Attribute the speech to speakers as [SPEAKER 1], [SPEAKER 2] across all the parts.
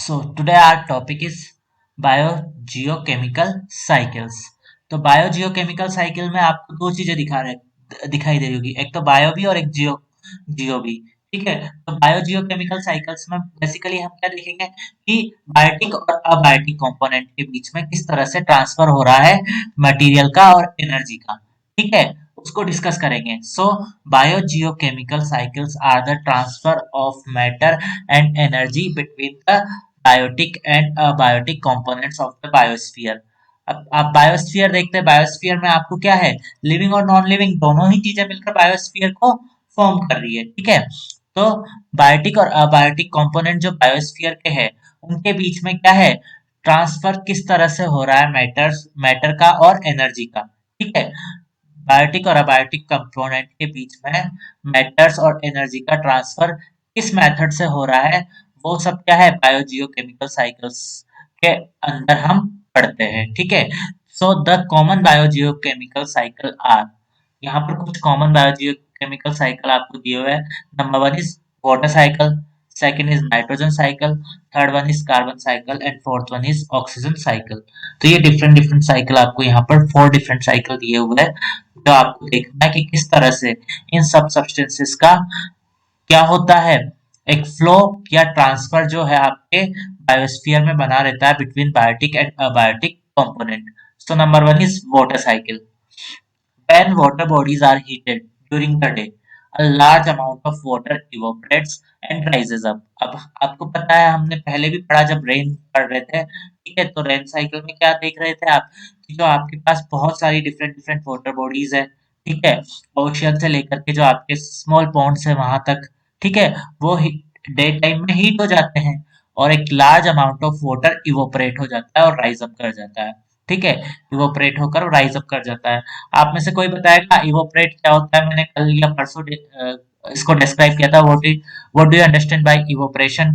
[SPEAKER 1] So today our topic is biogeochemical cycles. तो biogeochemical cycle में आपको दो चीजें दिखाई दे रही होगी, एक तो बायो भी और एक जियो भी। ठीक है, तो बायोजियोकेमिकल साइकिल्स में बेसिकली हम क्या देखेंगे कि बायोटिक और अबायोटिक कंपोनेंट के बीच में किस तरह से ट्रांसफर हो रहा है मटेरियल का और एनर्जी का। ठीक है, उसको डिस्कस करेंगे। So biogeochemical cycles are the transfer of matter and energy between the biotic and abiotic components of the biosphere. अब आप बायोस्फीयर देखते हैं, बायोस्फीयर में आपको क्या है, लिविंग और नॉन लिविंग दोनों ही चीजें मिलकर बायोस्फीयर को फॉर्म कर रही है। ठीक है, तो बायोटिक और अबायोटिक कंपोनेंट जो बायोस्फीयर के हैं उनके बीच में क्या है, ट्रांसफर किस तरह से हो रहा है मैटर का और एनर्जी का। ठीक है, बायोटिक और अबायोटिक कंपोनेंट के बीच में मैटर्स और एनर्जी का ट्रांसफर किस मेथड से हो रहा है, वो सब क्या है बायोजियोकेमिकल साइकिल्स के अंदर हम पढ़ते हैं। ठीक है, so the common biogeochemical cycle are, यहाँ पर कुछ कॉमन बायोजियोकेमिकल साइकिल आपको दिए हुए हैं। Number one is water cycle, second is nitrogen cycle, third one is carbon cycle and fourth one is oxygen cycle. तो ये डिफरेंट डिफरेंट साइकिल आपको यहाँ पर फोर डिफरेंट साइकिल दिए हुए हैं, जो आपको देखना है कि किस तरह से इन सब सब्सटेंसेस का क्या होता है, एक फ्लो या ट्रांसफर जो है आपके बायोस्फीयर में बना रहता है between biotic and abiotic component. So number one is water cycle. When water bodies are heated during the day, a large amount of water evaporates and rises up. अब आपको पता है, हमने पहले भी पढ़ा जब रेन पढ़ रहे थे। ठीक है, तो रेन साइकिल में क्या देख रहे थे आप कि जो आपके पास बहुत सारी डिफरेंट डिफरेंट वाटर बॉडीज है। ठीक है, ओशियन से लेकर के जो आपके स्मॉल पॉन्ड्स है वहां तक। ठीक है, वो डे टाइम में हीट हो जाते हैं और एक large amount of water evaporate हो जाता है और राइज अप कर जाता है। ठीक है, इवोपरेट होकर राइज अप कर जाता है। आप में से कोई बताएगा इवोपरेट क्या होता है? मैंने कल या परसों इसको डिस्क्राइब किया था। What do you understand by evaporation?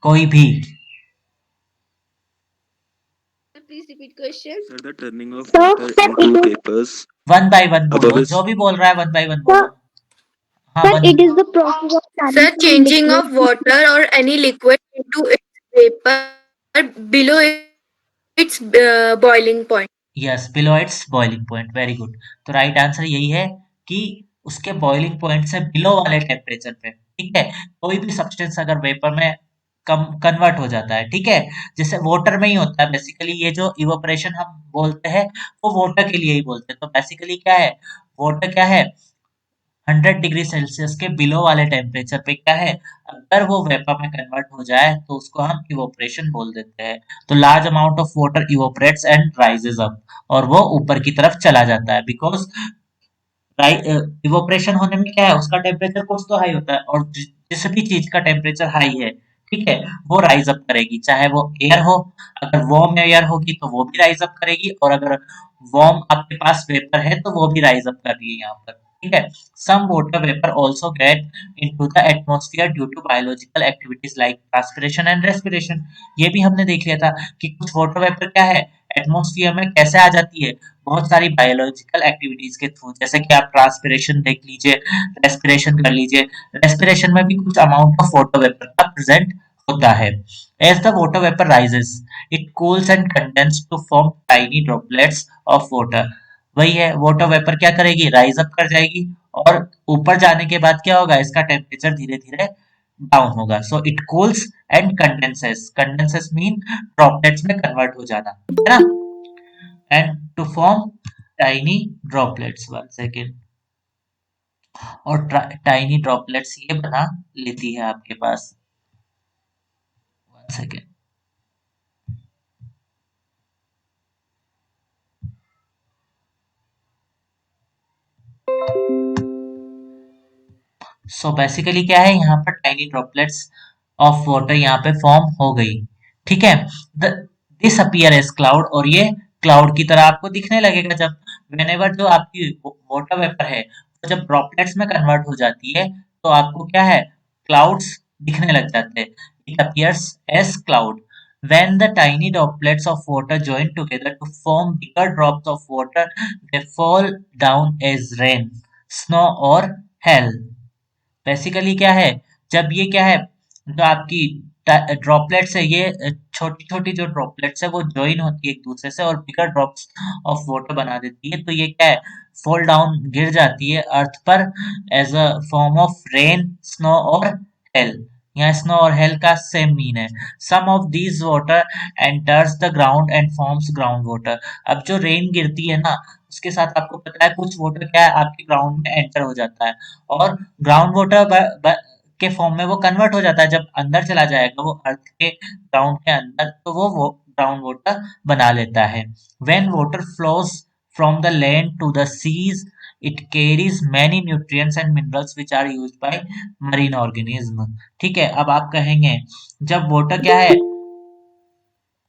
[SPEAKER 1] कोई भी
[SPEAKER 2] Please repeat question.
[SPEAKER 3] Sir, the turning of
[SPEAKER 2] Sir,
[SPEAKER 3] water into vapors
[SPEAKER 1] one by one
[SPEAKER 3] above
[SPEAKER 1] बोलो,
[SPEAKER 3] us.
[SPEAKER 1] जो भी बोल रहा है वन बाय वन
[SPEAKER 2] sir,
[SPEAKER 1] बोलो। हाँ,
[SPEAKER 2] sir,
[SPEAKER 1] one.
[SPEAKER 2] it is the process of
[SPEAKER 4] Sir,
[SPEAKER 2] turning from
[SPEAKER 4] changing
[SPEAKER 2] liquid
[SPEAKER 4] of water or any liquid into its vapor below its boiling point.
[SPEAKER 1] Yes, below it's boiling point, very good. तो right answer यही है कि उसके boiling point से below वाले temperature पे। ठीक है, कोई भी सब्सटेंस अगर वेपर में कम कन्वर्ट हो जाता है, ठीक है, जैसे वाटर में ही होता है बेसिकली। ये जो इवोपरेशन हम बोलते हैं वो वाटर के लिए ही बोलते हैं। तो बेसिकली क्या है, वाटर क्या है, 100 डिग्री सेल्सियस के बिलो वाले टेम्परेचर पे क्या है, अगर वो वेपर में कन्वर्ट हो जाए तो उसको हम इवोपरेशन बोल देते हैं। तो large amount of water evaporates and rises up, और वो ऊपर की तरफ चला जाता है। बिकॉज इवोपरेशन होने में क्या है, उसका टेम्परेचर कुछ तो हाई होता है, और जिस भी चीज का टेम्परेचर हाई है, ठीक है, वो राइज अप करेगी, चाहे वो एयर हो। अगर वार्म एयर होगी तो वो भी राइज अप करेगी, और अगर वार्म आपके पास वेपर है तो वो भी राइज अप कर रही है यहाँ पर। ठीक है, some water vapour also get into the atmosphere due to biological activities like transpiration and respiration। ये भी हमने देख लिया था कि कुछ वाटर वेपर क्या है, एटमॉस्फेयर में कैसे आ जाती है, बहुत सारी बायोलॉजिकल एक्टिविटीज के थ्रू। जैसे कि आप ट्रांसपिरेशन देख लीजिए, रेस्पिरेशन कर लीजिए। रेस्पिरेशन में भी कुछ अमाउंट ऑफ वाटर वेपर का प्रेजेंट होता है। As the water vapour rises, it cools and condense to form tiny droplets of water. वही है, वाटर वेपर क्या करेगी, राइज अप कर जाएगी, और ऊपर जाने के बाद क्या होगा, इसका टेम्परेचर धीरे धीरे डाउन होगा। So it cools and condenses, condenses mean droplets में कन्वर्ट हो जाना, है ना, and to form tiny droplets. One second, और टाइनी ड्रॉपलेट्स ये बना लेती है आपके पास। वन सेकेंड, सो बेसिकली क्या है, यहाँ पर टाइनी ड्रॉपलेट्स ऑफ वाटर यहाँ पे फॉर्म हो गई। ठीक है, दिस अपीयर एज क्लाउड, और ये क्लाउड की तरह आपको दिखने लगेगा जब व्हेनेवर जो आपकी वाटर वेपर है तो जब ड्रॉपलेट्स में कन्वर्ट हो जाती है तो आपको क्या है, क्लाउड्स दिखने लग जाते हैं। It appears as cloud when the tiny droplets of water join together to form bigger drops of water, they fall down as rain, snow or hail। Basically क्या है, जब ये क्या है, जो आपकी ड्रॉपलेट्स है, ये छोटी छोटी जो ड्रॉपलेट्स है वो ज्वाइन होती है एक दूसरे से और बिगर ड्रॉप्स ऑफ वाटर बना देती है। तो ये क्या है, फॉल डाउन, गिर जाती है अर्थ पर as a form of rain, snow और हेल। यहाँ स्नो और हेल का सेम मीन है। Some of these water enters the ground and forms ground water. अब जो रेन गिरती है ना, उसके साथ आपको पता है कुछ वाटर क्या है, आपके ग्राउंड में एंटर हो जाता है और ग्राउंड वाटर के फॉर्म में वो कन्वर्ट हो जाता है। जब अंदर चला जाएगा वो अर्थ के ग्राउंड के अंदर, तो वो ग्राउंड वाटर बना लेता है। When water flows from the land to the seas, it carries many nutrients and minerals which are used by marine organism. ठीक है, अब आप कहेंगे जब वाटर क्या है,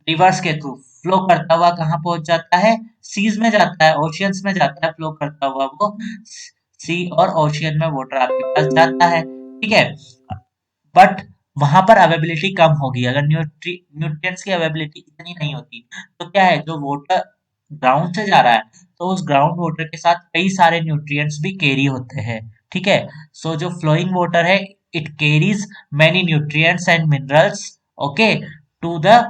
[SPEAKER 1] रिवर्स के थ्रू फ्लो करता हुआ कहाँ पहुंच जाता है, सीज में जाता है, ओशियंस में जाता है, फ्लो करता हुआ वो सी और ओशियन में वाटर आपके पास जाता है। ठीक है, बट वहां पर अवेबिलिटी कम होगी अगर न्यूट्रिएंट्स की अवेबिलिटी इतनी नहीं होती। तो क्या है, जो वाटर ग्राउंड से जा रहा है तो उस ग्राउंड वाटर के साथ कई सारे न्यूट्रिएंट्स भी कैरी होते हैं। ठीक है, सो जो फ्लोइंग वाटर है, it carries many nutrients and minerals, okay, to the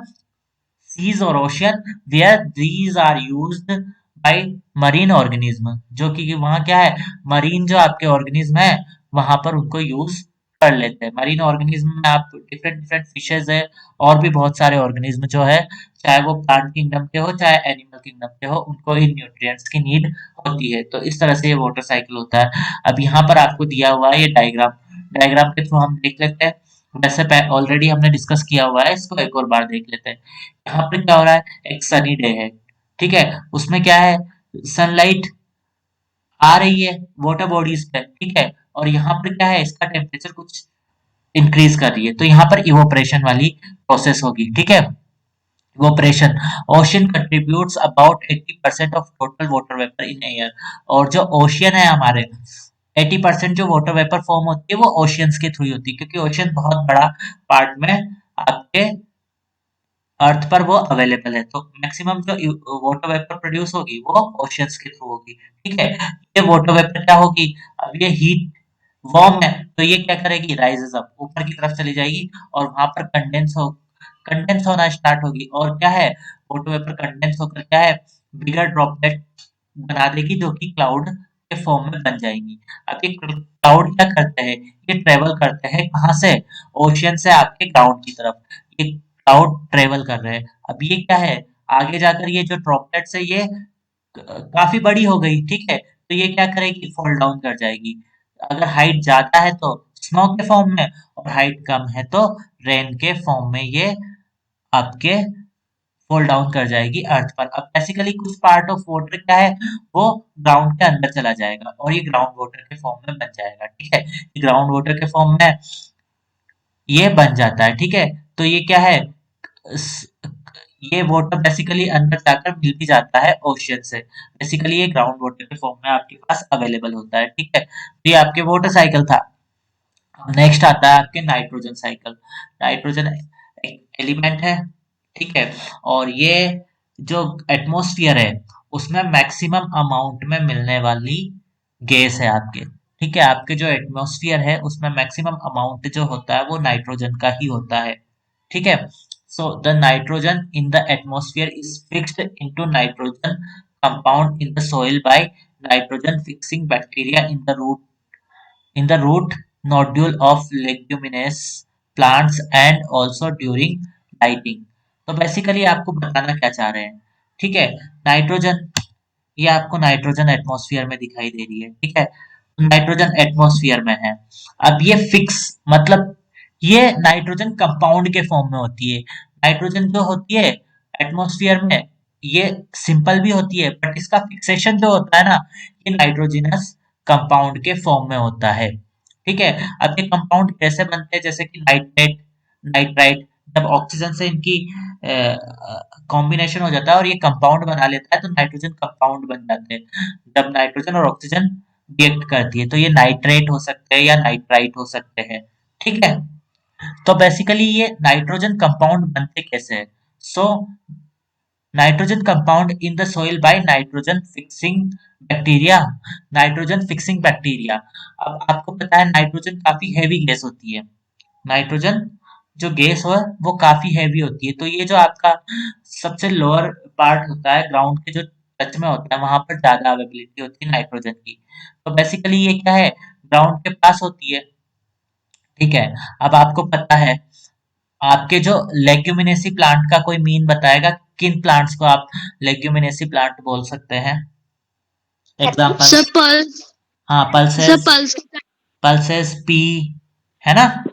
[SPEAKER 1] seas और ocean where these are used by marine organism. जो कि वहाँ क्या है, मरीन जो आपके ऑर्गेनिज्म है वहां पर उनको यूज कर लेते हैं। मरीन ऑर्गेनिज्म में आप डिफरेंट डिफरेंट फिशेज है और भी बहुत सारे ऑर्गेनिज्म जो है, चाहे वो प्लांट किंगडम के हो चाहे एनिमल किंगडम के हो, उनको इन न्यूट्रिएंट्स की नीड होती है। तो इस तरह से ये वाटर साइकिल होता है। अब यहाँ पर आपको दिया हुआ है ये डायग्राम, डायग्राम के थ्रू हम देख लेते हैं। वैसे ऑलरेडी हमने डिस्कस किया हुआ है, इसको एक और बार देख लेते हैं। यहाँ पे क्या हो रहा है, एक सनी डे है। ठीक है, उसमें क्या है, सनलाइट आ रही है वाटर बॉडीज पे। ठीक है, और यहाँ पर क्या है, इसका टेम्परेचर कुछ इंक्रीज कर रही है, तो यहाँ पर इवोपरेशन वाली प्रोसेस होगी। ठीक है, evaporation, ocean contributes about 80% of total water vapour in air. और जो ओशियन है हमारे, 80% जो वाटर वेपर फॉर्म होती है वो ओशियंस के थ्रू ही होती है, क्योंकि ओशियन बहुत बड़ा पार्ट में आपके अर्थ पर वो अवेलेबल है। तो मैक्सिमम जो वाटर वेपर प्रोड्यूस होगी वो ओशियंस के थ्रू होगी। ठीक है, ये वाटर वेपर क्या होगी, अब ये हीट वार्म है तो ये क्या करेगी, राइजेस अप, ऊपर की तरफ चली जाएगी और वहां पर कंडेंस होना स्टार्ट होगी। और क्या है, वाटर वेपर कंडेंस होकर क्या है, बिगर ड्रॉपलेट बना देगी जो कि क्लाउड के फॉर्म में बन जाएंगी। अब ये क्लाउड क्या करते हैं, ये ट्रेवल करते हैं कहाँ से, ओशियन से आपके ग्राउंड की तरफ। ये क्लाउड ट्रेवल कर रहे हैं। अब ये क्या है, आगे जाकर ये जो ड्रॉपलेट्स है ये काफी बड़ी हो गई। ठीक है, तो ये क्या करेगी, फॉल डाउन कर जाएगी। अगर हाइट ज्यादा है तो स्नो के फॉर्म में, और हाइट कम है तो रेन के फॉर्म में ये आपके फॉल डाउन कर जाएगी अर्थ पर। अब बेसिकली कुछ पार्ट ऑफ वाटर क्या है, वो ग्राउंड के अंदर चला जाएगा और ये ग्राउंड वाटर के फॉर्म में बन जाएगा। ठीक है, ग्राउंड वाटर के फॉर्म में ये बन जाता है। ठीक है, तो ये क्या है, ये वाटर बेसिकली अंदर जाकर मिल भी जाता है ओशियन से। बेसिकली ये ग्राउंड वाटर के फॉर्म में आपके पास अवेलेबल होता है। ठीक है, तो ये आपके वाटर साइकिल था। नेक्स्ट आता है आपके नाइट्रोजन साइकिल। नाइट्रोजन एक एलिमेंट है। ठीक है, और ये जो एटमॉस्फेयर है उसमें मैक्सिमम अमाउंट में मिलने वाली गैस है आपके। ठीक है, आपके जो एटमॉस्फेयर है उसमें मैक्सिमम अमाउंट जो होता है वो नाइट्रोजन का ही होता है। ठीक है, so the nitrogen in the atmosphere is fixed into nitrogen compound in the soil by nitrogen fixing bacteria in the root nodule of leguminous plants and also during lighting। तो बेसिकली आपको बताना क्या चाह रहे हैं, ठीक है, नाइट्रोजन, ये आपको नाइट्रोजन एटमॉस्फेयर में दिखाई दे रही है। ठीक है, नाइट्रोजन एटमॉस्फेयर में है। अब ये फिक्स मतलब ये नाइट्रोजन कंपाउंड के फॉर्म में होती है। नाइट्रोजन जो होती है एटमॉस्फेयर में, ये सिंपल भी होती है बट इसका फिक्सेशन जो होता है ना, ये नाइट्रोजनस कंपाउंड के फॉर्म में होता है। ठीक है, अब ये कंपाउंड कैसे बनते हैं, जैसे कि नाइट्रेट, नाइट्राइट, जब ऑक्सीजन से इनकी कॉम्बिनेशन हो जाता है और ये कंपाउंड बना लेता है तो नाइट्रोजन कंपाउंड बन जाते हैं। जब नाइट्रोजन और ऑक्सीजन रिएक्ट करती है तो ये नाइट्रेट हो सकते हैं या नाइट्राइट हो सकते हैं। ठीक है, तो बेसिकली ये नाइट्रोजन कंपाउंड बनते कैसे हैं, so nitrogen compound in the soil by nitrogen fixing bacteria. Nitrogen fixing bacteria, अब आपको पता है नाइट्रोजन काफी हैवी गैस होती है। नाइट्रोजन जो गैस है वो काफी हैवी होती है, तो ये जो आपका सबसे लोअर पार्ट होता है ग्राउंड के जो टच में होता है वहां पर ज्यादा अवेबिलिटी होती है नाइट्रोजन की। तो बेसिकली ये क्या है, ग्राउंड के पास होती है। ठीक है, अब आपको पता है, आपके जो लेग्यूमिनेसी प्लांट का कोई मीन बताएगा, किन प्लांट्स को आप लेग्यूमिनेसी प्लांट बोल सकते हैं? एग्जाम्पल।
[SPEAKER 4] Sir, pulse.
[SPEAKER 1] हाँ,
[SPEAKER 4] Sir,
[SPEAKER 1] pulses,
[SPEAKER 4] pulse.
[SPEAKER 1] Pulses P, है ना?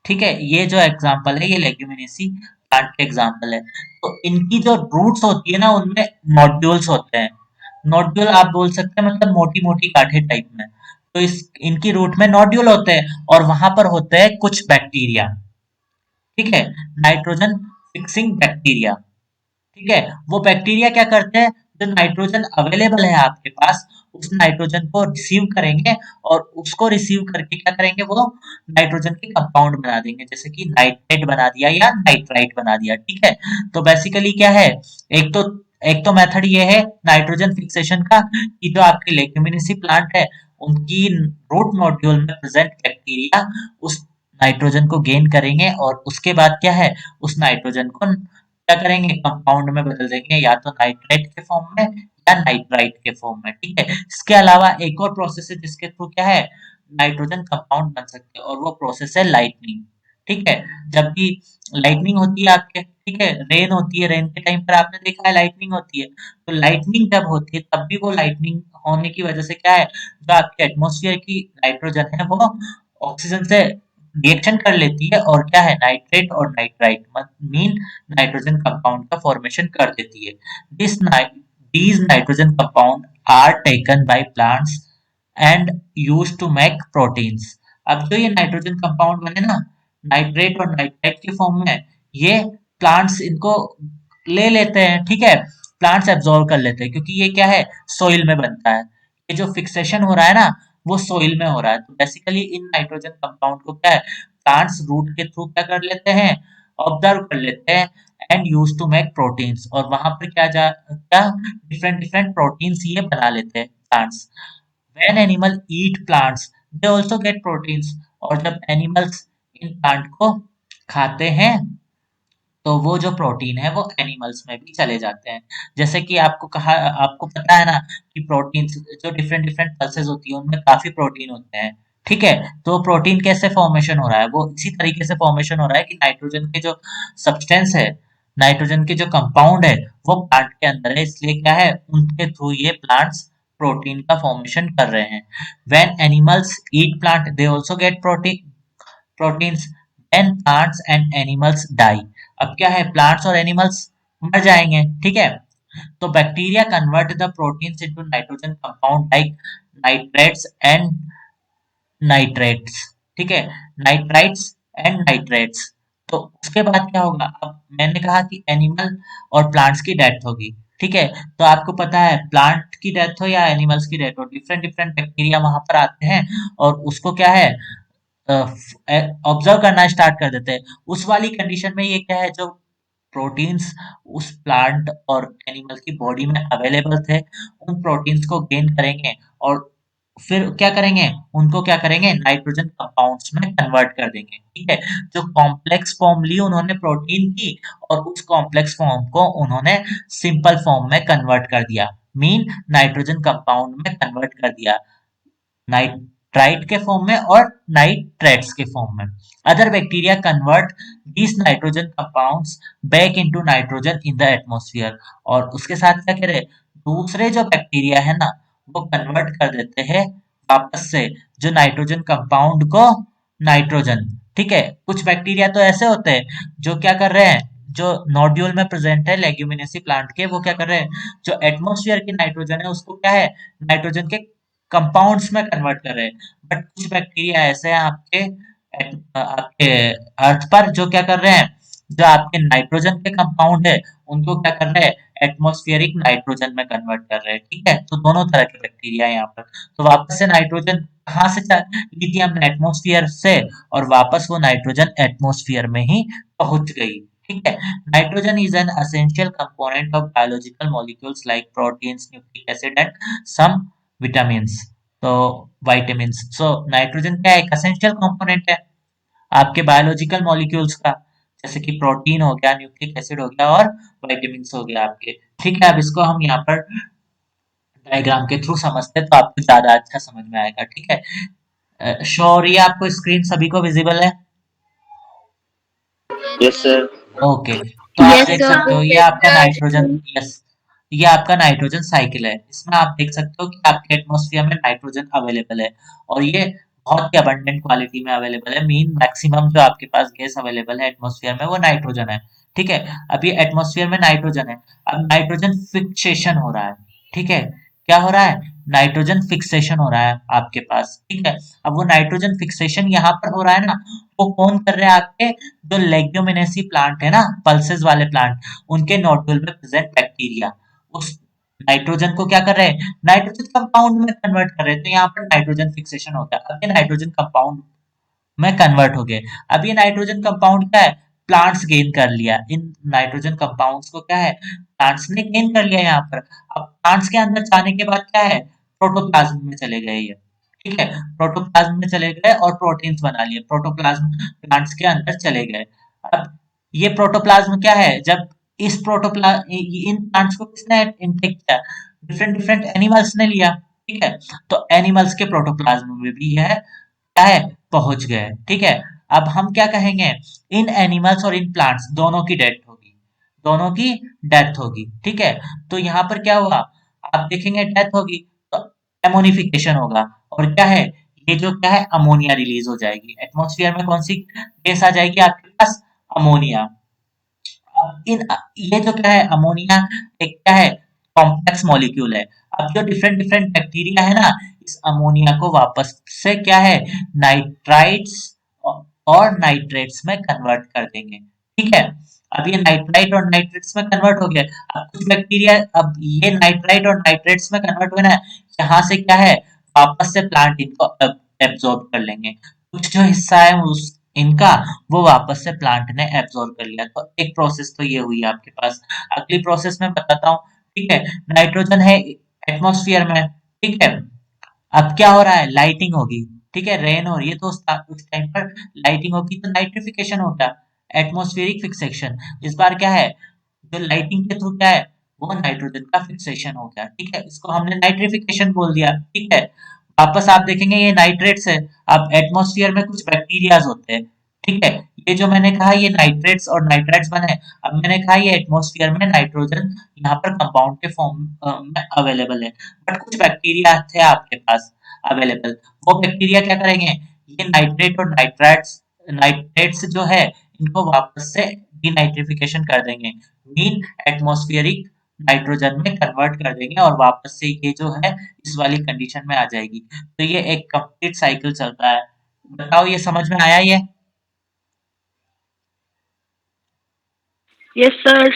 [SPEAKER 1] ठीक है, ये जो एग्जाम्पल है ये लेग्यूमिनेसी प्लांट के एग्जाम्पल है। तो इनकी जो रूट्स होती है ना उनमें नोड्यूल्स होते हैं। नोड्यूल आप बोल सकते हैं मतलब मोटी मोटी गांठें टाइप में। तो इस इनकी रूट में नोड्यूल होते हैं और वहां पर होते हैं कुछ बैक्टीरिया। ठीक है, नाइट्रोजन फिक्सिंग बैक्टीरिया। ठीक है, वो बैक्टीरिया क्या करते हैं, जो नाइट्रोजन अवेलेबल है आपके पास उस नाइट्रोजन को रिसीव करेंगे और उसको रिसीव करके क्या करेंगे, वो नाइट्रोजन के कंपाउंड बना देंगे, जैसे कि नाइट्रेट बना दिया या नाइट्राइट बना दिया। ठीक है, तो बेसिकली क्या है, एक तो एक तो मेथड ये है नाइट्रोजन फिक्सेशन का कि जो आपके लेग्यूमिनेसी प्लांट है उनकी रूट नोड्यूल में प्रेजेंट बैक्टीरिया उस नाइट्रोजन को गेन करेंगे और उसके बाद क्या है, उस नाइट्रोजन को क्या करेंगे, कंपाउंड में बदल देंगे, या तो नाइट्रेट के फॉर्म में या नाइट्राइट के फॉर्म में। ठीक है, इसके अलावा एक और प्रोसेस है जिसके थ्रू क्या है, नाइट्रोजन कंपाउंड बन सकते हैं और वो प्रोसेस है लाइटनिंग। ठीक है, जब भी लाइटनिंग होती है आपके, ठीक है, रेन होती है, रेन के टाइम पर आपने देखा है लाइटनिंग होती है, तो लाइटनिंग जब होती है तब भी वो लाइटनिंग होने की वजह से क्या है, जो आपके एटमोस्फियर की नाइट्रोजन है वो ऑक्सीजन से रिएक्शन कर लेती है और क्या है, नाइट्रेट और नाइट्राइट मीन नाइट्रोजन कंपाउंड का फॉर्मेशन कर देती है। This these nitrogen compound are taken by plants and used to make proteins। अब जो ये नाइट्रोजन कंपाउंड बने ना नाइट्रेट और नाइट्राइट के फॉर्म में, ये प्लांट्स इनको ले लेते हैं। ठीक है, प्लांट्स एब्जॉर्व कर लेते हैं क्योंकि ये क्या है, सोइल में बनता है। ये जो फिक्सेशन हो रहा है ना वो सोइल में हो रहा है। तो बेसिकली इन नाइट्रोजन कंपाउंड को क्या है, प्लांट्स रूट के थ्रू क्या कर लेते हैं, ऑब्जर्व कर लेते हैं and use to make proteins, और वहां पर क्या डिफरेंट डिफरेंट प्रोटीन्स ये बना लेते हैं plants. When animal eat plants they also get proteins, और जब एनिमल्स इन प्लांट को खाते हैं तो वो जो प्रोटीन है वो एनिमल्स में भी चले जाते हैं। जैसे कि आपको पता है ना कि प्रोटीन जो डिफरेंट डिफरेंट पल्सेस होती है उनमें काफी प्रोटीन होते हैं। ठीक है, तो प्रोटीन कैसे फॉर्मेशन हो रहा है, वो इसी तरीके से फॉर्मेशन हो रहा है कि नाइट्रोजन के जो सब्सटेंस है, नाइट्रोजन के जो कंपाउंड है वो प्लांट के अंदर है, इसलिए क्या है उनके थ्रू ये प्लांट्स प्रोटीन का फॉर्मेशन कर रहे हैं। When animals eat plant they also get proteins, then plants and animals die. अब क्या है, प्लांट्स और एनिमल्स मर जाएंगे। ठीक है, तो bacteria convert the proteins into nitrogen compound like nitrates and nitrates. ठीक है, नाइट्राइट्स एंड नाइट्रेट्स। तो उसके बाद क्या होगा, अब मैंने कहा कि एनिमल और प्लांट्स की डेथ होगी। ठीक है, तो आपको पता है प्लांट की डेथ हो या एनिमल्स की डेथ हो, डिफरेंट डिफरेंट बैक्टीरिया वहां पर आते हैं और उसको क्या है, ऑब्जर्व करना स्टार्ट कर देते हैं। उस वाली कंडीशन में ये क्या है, जो प्रोटीन्स उस प्लांट और एनिमल की बॉडी में अवेलेबल थे उन प्रोटीन्स को गेन करेंगे और फिर क्या करेंगे, उनको क्या करेंगे, नाइट्रोजन कंपाउंड्स में कन्वर्ट कर देंगे। ठीक है, जो कॉम्प्लेक्स फॉर्म ली उन्होंने प्रोटीन की और उस कॉम्प्लेक्स फॉर्म को उन्होंने सिंपल फॉर्म में कन्वर्ट कर दिया, मीन नाइट्रोजन कंपाउंड में कन्वर्ट कर दिया, नाइट्राइट के फॉर्म में और नाइट्रेट्स के फॉर्म में। Other bacteria convert these nitrogen compounds back into nitrogen in the atmosphere, और उसके साथ क्या करे, दूसरे जो बैक्टीरिया है ना वो कन्वर्ट कर देते हैं वापस से जो नाइट्रोजन कंपाउंड को नाइट्रोजन। ठीक है, कुछ बैक्टीरिया तो ऐसे होते हैं जो क्या कर रहे हैं, जो नोड्यूल में प्रेजेंट है लेग्यूमिनेसी प्लांट के, वो क्या कर रहे हैं, जो एटमॉस्फेयर की नाइट्रोजन है उसको क्या है, नाइट्रोजन के कंपाउंड्स में कन्वर्ट कर रहे हैं। बट कुछ बैक्टीरिया ऐसे हैं आपके अर्थ पर जो क्या कर रहे हैं, जो आपके नाइट्रोजन के कंपाउंड है उनको क्या कर रहे हैं, एटमॉस्फेरिक नाइट्रोजन में कन्वर्ट कर रहे हैं। ठीक है, तो दोनों तरह के बैक्टीरिया है यहाँ पर। तो वापस से नाइट्रोजन कहाँ से ली थी हमने, एटमॉस्फेयर से, और वापस वो नाइट्रोजन एटमॉस्फेयर में ही पहुंच गई। ठीक है, nitrogen is an essential component of biological molecules like proteins, nucleic acid and some vitamins. तो वाइटामिन्स, सो नाइट्रोजन क्या है, एक एसेंशियल कंपोनेंट है। आपके बायोलॉजिकल मॉलिक्यूल्स का, जैसे कि प्रोटीन हो गया, न्यूक्लिक एसिड हो गया और विटामिन हो गया आपके। ठीक है, अब इसको हम यहाँ पर डायग्राम के थ्रू समझते हैं तो आपको ज्यादा अच्छा समझ में आएगा। ठीक है, श्योर ये आपको स्क्रीन सभी को विजिबल है?
[SPEAKER 3] Yes, sir.
[SPEAKER 1] ओके, तो आप
[SPEAKER 2] Yes,
[SPEAKER 1] देख
[SPEAKER 2] sir.
[SPEAKER 1] सकते हो ये आपका नाइट्रोजन, यस, ये आपका नाइट्रोजन साइकिल है। इसमें आप देख सकते हो कि आपके एटमॉस्फेयर में नाइट्रोजन अवेलेबल है और ये बहुत ही अबंडेंट क्वालिटी में अवेलेबल है। मीन मैक्सिमम जो आपके पास गैस अवेलेबल है एटमॉस्फेयर में वो नाइट्रोजन है। ठीक है, अब ये एटमॉस्फेयर में नाइट्रोजन है, अब नाइट्रोजन फिक्सेशन हो रहा है। ठीक है, क्या हो रहा है? नाइट्रोजन फिक्सेशन हो रहा है आपके पास। ठीक है, अब वो नाइट्रोजन फिक्सेशन यहाँ पर हो रहा है ना, वो कौन कर रहे हैं? आपके जो लेग्यूमिनेसी प्लांट है ना, पल्सेस वाले प्लांट, उनके नोडुल में प्रेजेंट बैक्टीरिया उस नाइट्रोजन को क्या कर रहे हैं? नाइट्रोजन कंपाउंड में कन्वर्ट कर रहे हैं। तो यहाँ पर नाइट्रोजन फिक्सेशन होता है। अब ये नाइट्रोजन कंपाउंड में कन्वर्ट हो गए। अब ये नाइट्रोजन कंपाउंड क्या है? प्लांट्स गेन कर लिया। इन नाइट्रोजन कंपाउंड्स को क्या है? प्लांट्स ने गेन कर लिया यहाँ पर। अब प्लांट्स के अंदर जाने के बाद क्या है? प्रोटोप्लाज्म में चले गए ये। ठीक है, प्रोटोप्लाज्म में चले गए और प्रोटीन्स बना लिए। प्रोटोप्लाज्म प्लांट्स के अंदर चले गए। अब ये प्रोटोप्लाज्म क्या है? जब इस इन प्लांट्स को किसने इनटेक किया? डिफरेंट डिफरेंट एनिमल्स ने लिया। ठीक है, तो एनिमल्स के प्रोटोप्लाज्म में भी है क्या है? पहुंच गए। ठीक है, अब हम क्या कहेंगे? इन एनिमल्स और इन प्लांट्स दोनों की डेथ होगी, दोनों की डेथ होगी। ठीक है, तो यहाँ पर क्या हुआ? आप देखेंगे डेथ होगी तो एमोनिफिकेशन होगा और क्या है? ये जो क्या है? अमोनिया रिलीज हो जाएगी एटमॉस्फेयर में। कौन सी गैस आ जाएगी आपके पास? अमोनिया। अब ये जो क्या है? अमोनिया एक क्या है? कॉम्प्लेक्स मॉलिक्यूल है। अब जो डिफरेंट डिफरेंट बैक्टीरिया है ना, इस अमोनिया को वापस से क्या है? नाइट्राइट्स और नाइट्रेट्स में कन्वर्ट कर देंगे। ठीक है, अब ये नाइट्राइट और नाइट्रेट्स में कन्वर्ट हो गया। अब कुछ बैक्टीरिया, अब ये नाइट्राइट और नाइट्रेट्स में कन्वर्ट हुए ना, यहाँ से क्या है? वापस से प्लांट इनको एब्जॉर्ब कर लेंगे। कुछ जो हिस्सा है उस इनका, वो वापस से प्लांट ने एब्जॉर्ब कर लिया। तो एक प्रोसेस तो ये हुई आपके पास। अगली प्रोसेस में बताता हूँ। ठीक है, नाइट्रोजन है एटमॉस्फेयर में। ठीक है, अब क्या हो रहा है? लाइटिंग होगी। ठीक है, रेन हो रही है तो उस टाइम पर लाइटिंग होगी तो नाइट्रिफिकेशन होगा, एटमॉस्फेरिक फिक्सेशन। इस बार क्या है? जो लाइटिंग के थ्रू क्या है? वो नाइट्रोजन का फिक्सेशन हो गया। ठीक है, इसको हमने नाइट्रिफिकेशन बोल दिया। ठीक है, वापस आप देखेंगे ये नाइट्रेट्स है। अब एटमॉस्फेयर में कुछ बैक्टीरियाज होते हैं। ठीक है, ये जो मैंने कहा ये नाइट्रेट्स और नाइट्राइट्स बने। अब मैंने कहा ये एटमॉस्फेयर में नाइट्रोजन यहाँ पर कंपाउंड के फॉर्म में अवेलेबल है, बट कुछ बैक्टीरिया थे आपके पास अवेलेबल। वो बैक्टीरिया क्या करेंगे? ये नाइट्रेट और नाइट्रेट्स जो है इनको वापस से डीनाइट्रिफिकेशन कर देंगे। मीन एटमॉस्फेरिक नाइट्रोजन में कन्वर्ट कर देंगे और वापस से ये जो है इस वाली कंडीशन में आ जाएगी। तो ये एक कंप्लीट साइकिल चलता है। बताओ ये समझ में आया ये?
[SPEAKER 2] Yes, sir.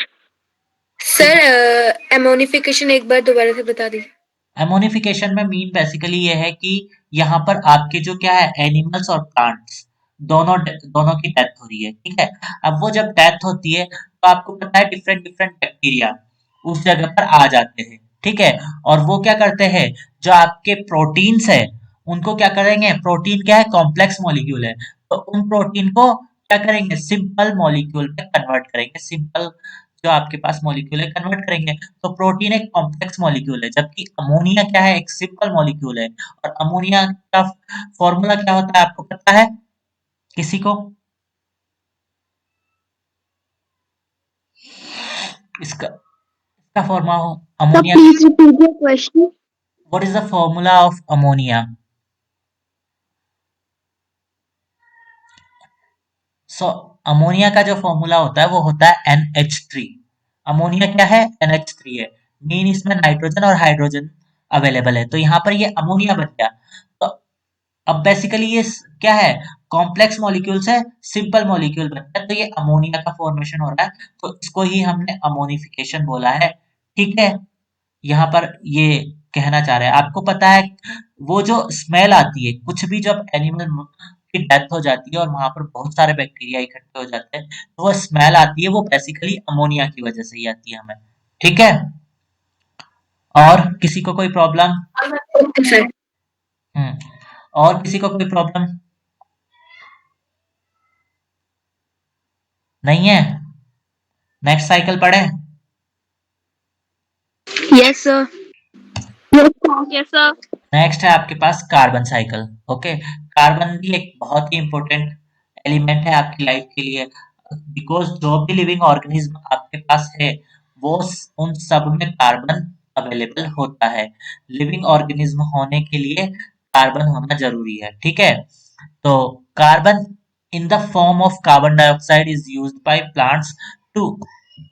[SPEAKER 4] सर एमोनिफिकेशन एक बार दोबारा से बता दीजिए।
[SPEAKER 1] एमोनिफिकेशन में मीन बेसिकली ये है कि यहाँ पर आपके जो क्या है? एनिमल्स और प्लांट्स दोनों की डेथ हो रही है। ठीक है, अब वो जब डेथ होती है तो आपको पता है डिफरेंट डिफरेंट बैक्टीरिया उस जगह पर आ जाते हैं। ठीक है, और वो क्या करते हैं? जो आपके प्रोटीन्स है उनको क्या करेंगे? प्रोटीन क्या है? कॉम्प्लेक्स मॉलिक्यूल है, तो उन प्रोटीन को क्या करेंगे? सिंपल मॉलिक्यूल में कन्वर्ट करेंगे। सिंपल जो आपके पास मॉलिक्यूल है कन्वर्ट करेंगे। तो प्रोटीन एक कॉम्प्लेक्स मॉलिक्यूल है, जबकि अमोनिया क्या है? एक सिंपल मॉलिक्यूल है। और अमोनिया का फॉर्मूला क्या होता है आपको पता है किसी को? इसका इसका फॉर्मूला हो
[SPEAKER 2] Sir,
[SPEAKER 1] ammonia.
[SPEAKER 2] please repeat your question.
[SPEAKER 1] What is the formula of ammonia? So ammonia का जो फॉर्मूला होता है वो होता है NH3। अमोनिया क्या है? NH3 है। मीन इसमें नाइट्रोजन और हाइड्रोजन अवेलेबल है, तो यहाँ पर ये अमोनिया बन गया। तो अब बेसिकली ये क्या है? कॉम्प्लेक्स मॉलिक्यूल्स है, सिंपल मॉलिक्यूल बनता है, तो ये अमोनिया का फॉर्मेशन हो रहा है। तो इसको ही हमने अमोनिफिकेशन बोला है। ठीक है, यहाँ पर ये कहना चाह रहे हैं। आपको पता है वो जो स्मेल आती है कुछ भी जब एनिमल की डेथ हो जाती है और वहां पर बहुत सारे बैक्टीरिया इकट्ठे हो जाते हैं, तो वो स्मेल आती है, वो बेसिकली अमोनिया की वजह से ही आती है हमें। ठीक है, और किसी को कोई प्रॉब्लम?
[SPEAKER 4] Okay sir.
[SPEAKER 1] और किसी को कोई प्रॉब्लम? नहीं है? नेक्स्ट साइकिल पढ़े?
[SPEAKER 4] Yes, sir.
[SPEAKER 2] Yes, sir.
[SPEAKER 1] Next है आपके पास कार्बन साइकिल। ओके, कार्बन भी एक बहुत ही इंपॉर्टेंट एलिमेंट है आपकी लाइफ के लिए, बिकॉज जो भी लिविंग ऑर्गेनिज्म आपके पास है वो उन सब में कार्बन अवेलेबल होता है। लिविंग ऑर्गेनिज्म होने के लिए कार्बन होना जरूरी है, ठीक है। तो carbon in the form of carbon dioxide is used by plants to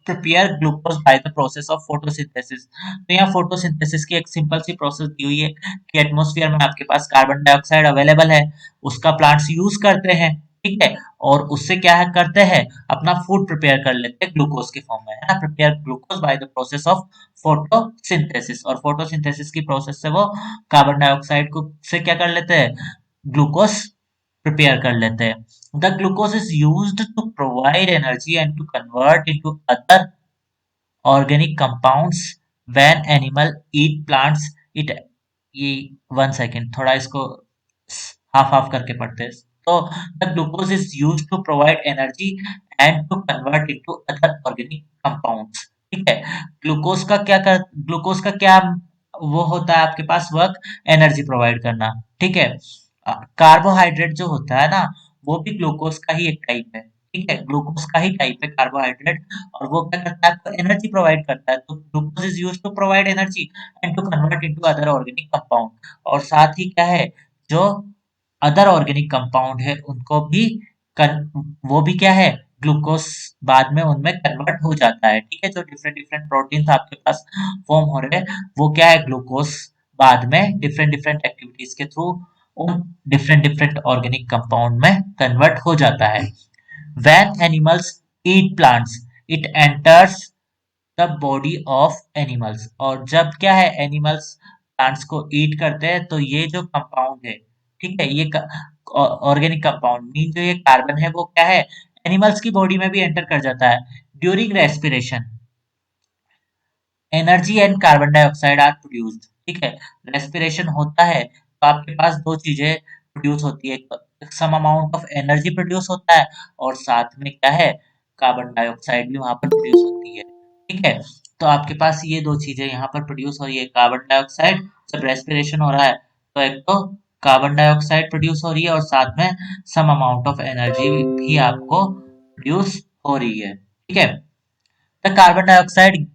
[SPEAKER 1] prepare glucose by the process of photosynthesis. तो यहाँ फोटोसिंथेसिस की एक सिंपल सी प्रोसेस दी हुई है कि एटमॉस्फेयर में आपके पास कार्बन डाइऑक्साइड अवेलेबल है, उसका प्लांट्स यूज करते हैं, ठीक है, और उससे क्या है करते हैं, अपना फूड प्रिपेयर कर लेते हैं ग्लूकोज के फॉर्म में, है ना, prepare glucose by the process of photosynthesis. और फोटोसिंथेसिस की प्रोसेस से वो कार्बन डाइऑक्साइड को से क्या कर लेते हैं, ग्लूकोज प्रिपेयर कर लेते हैं। The glucose is used to provide energy and to convert into other organic compounds when animal eat plants it। ये 1 सेकेंड, थोड़ा इसको हाफ हाफ करके पढ़ते हैं। तो the glucose is use to provide energy and to convert into other organic compounds, ठीक है। Glucose का क्या वो होता है आपके पास वर्क, एनर्जी प्रोवाइड करना, ठीक है। कार्बोहाइड्रेट जो होता है ना वो भी ग्लूकोज का ही एक टाइप है, ठीक है, ग्लूकोज का ही टाइप है कार्बोहाइड्रेट, और वो क्या करता है आपको एनर्जी प्रोवाइड करता है। तो glucose is used to provide energy and to convert into other organic compound. और साथ ही क्या है, जो अदर ऑर्गेनिक कंपाउंड है उनको भी वो भी क्या है, ग्लूकोज बाद में उनमें कन्वर्ट हो जाता है, ठीक है। जो डिफरेंट डिफरेंट प्रोटीन्स आपके पास फॉर्म हो रहे हैं वो क्या है, ग्लूकोज बाद में डिफरेंट डिफरेंट एक्टिविटीज के थ्रू उन डिफरेंट डिफरेंट ऑर्गेनिक कंपाउंड में कन्वर्ट हो जाता है। When animals eat plants, it enters the body of animals। और जब क्या है एनिमल्स प्लांट्स को ईट करते हैं तो ये जो कंपाउंड है, ठीक है, ये ऑर्गेनिक कंपाउंड मीन जो ये कार्बन है वो क्या है, एनिमल्स की बॉडी में भी एंटर कर जाता है। During respiration energy and carbon dioxide are produced, ठीक है। रेस्पिरेशन होता है तो आपके पास दो चीजें प्रोड्यूस होती है, some amount of energy produce होता है और साथ में क्या है, कार्बन डाइऑक्साइड भी वहां पर प्रोड्यूस होती है, ठीक है। तो आपके पास ये दो चीजें यहाँ पर प्रोड्यूस हो रही है, कार्बन डाइऑक्साइड, जब रेस्पिरेशन हो रहा है तो एक तो कार्बन डाइऑक्साइड प्रोड्यूस हो रही है और साथ में सम अमाउंट ऑफ एनर्जी भी आपको प्रोड्यूस हो रही है, ठीक है। The carbon dioxide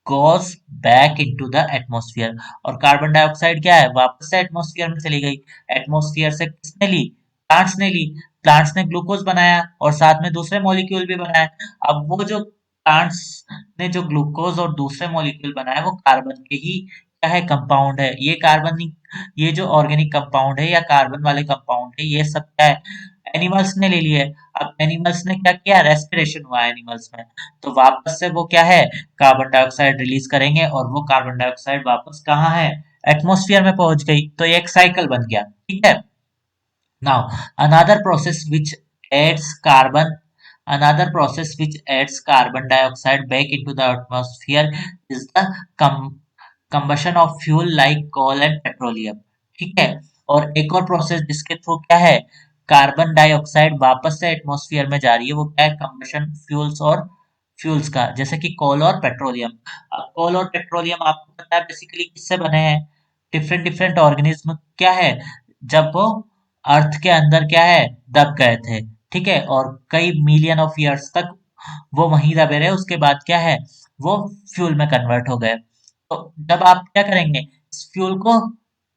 [SPEAKER 1] goes back into the atmosphere। और कार्बन डाइऑक्साइड क्या है, वापस से एटमॉस्फेयर में चली गई। एटमॉस्फेयर से किसने ली, प्लांट्स ने ली। प्लांट्स ने ग्लूकोज बनाया और साथ में दूसरे मॉलिक्यूल भी बनाए। अब वो जो प्लांट्स ने जो ग्लूकोज और दूसरे मॉलिक्यूल बनाए वो कार्बन के ही क्या है, कंपाउंड है। ये कार्बन, ये जो ऑर्गेनिक कंपाउंड है या कार्बन वाले कंपाउंड है ये सब क्या है, एनिमल्स ने ले लिए। अब एनिमल्स ने क्या किया, रेस्पिरेशन हुआ एनिमल्स में, तो वापस से वो क्या है, कार्बन डाइऑक्साइड रिलीज करेंगे और वो कार्बन डाइऑक्साइड वापस कहाँ है, एटमॉस्फेयर में पहुंच गई। तो ये एक साइकिल बन गया, ठीक है। Now another process which adds carbon another process which adds carbon dioxide back into the atmosphere is the combustion of fuel like coal and petroleum, ठीक है। और एक और प्रोसेस जिसके थ्रू क्या है, कार्बन डाइऑक्साइड वापस से एटमॉस्फेयर में जा रही है वो क्या है, कंबशन फ्यूल्स और फ्यूल्स का, जैसे कि कोल और पेट्रोलियम। कोल और पेट्रोलियम आपको पता है बेसिकली किससे बने हैं, डिफरेंट डिफरेंट ऑर्गेनिज्म क्या है, जब वो अर्थ के अंदर क्या है दब गए थे, ठीक है, और कई मिलियन ऑफ ईयर्स तक वो वहीं दबे रहे, उसके बाद क्या है वो फ्यूल में कन्वर्ट हो गए। तो जब आप क्या करेंगे, इस फ्यूल को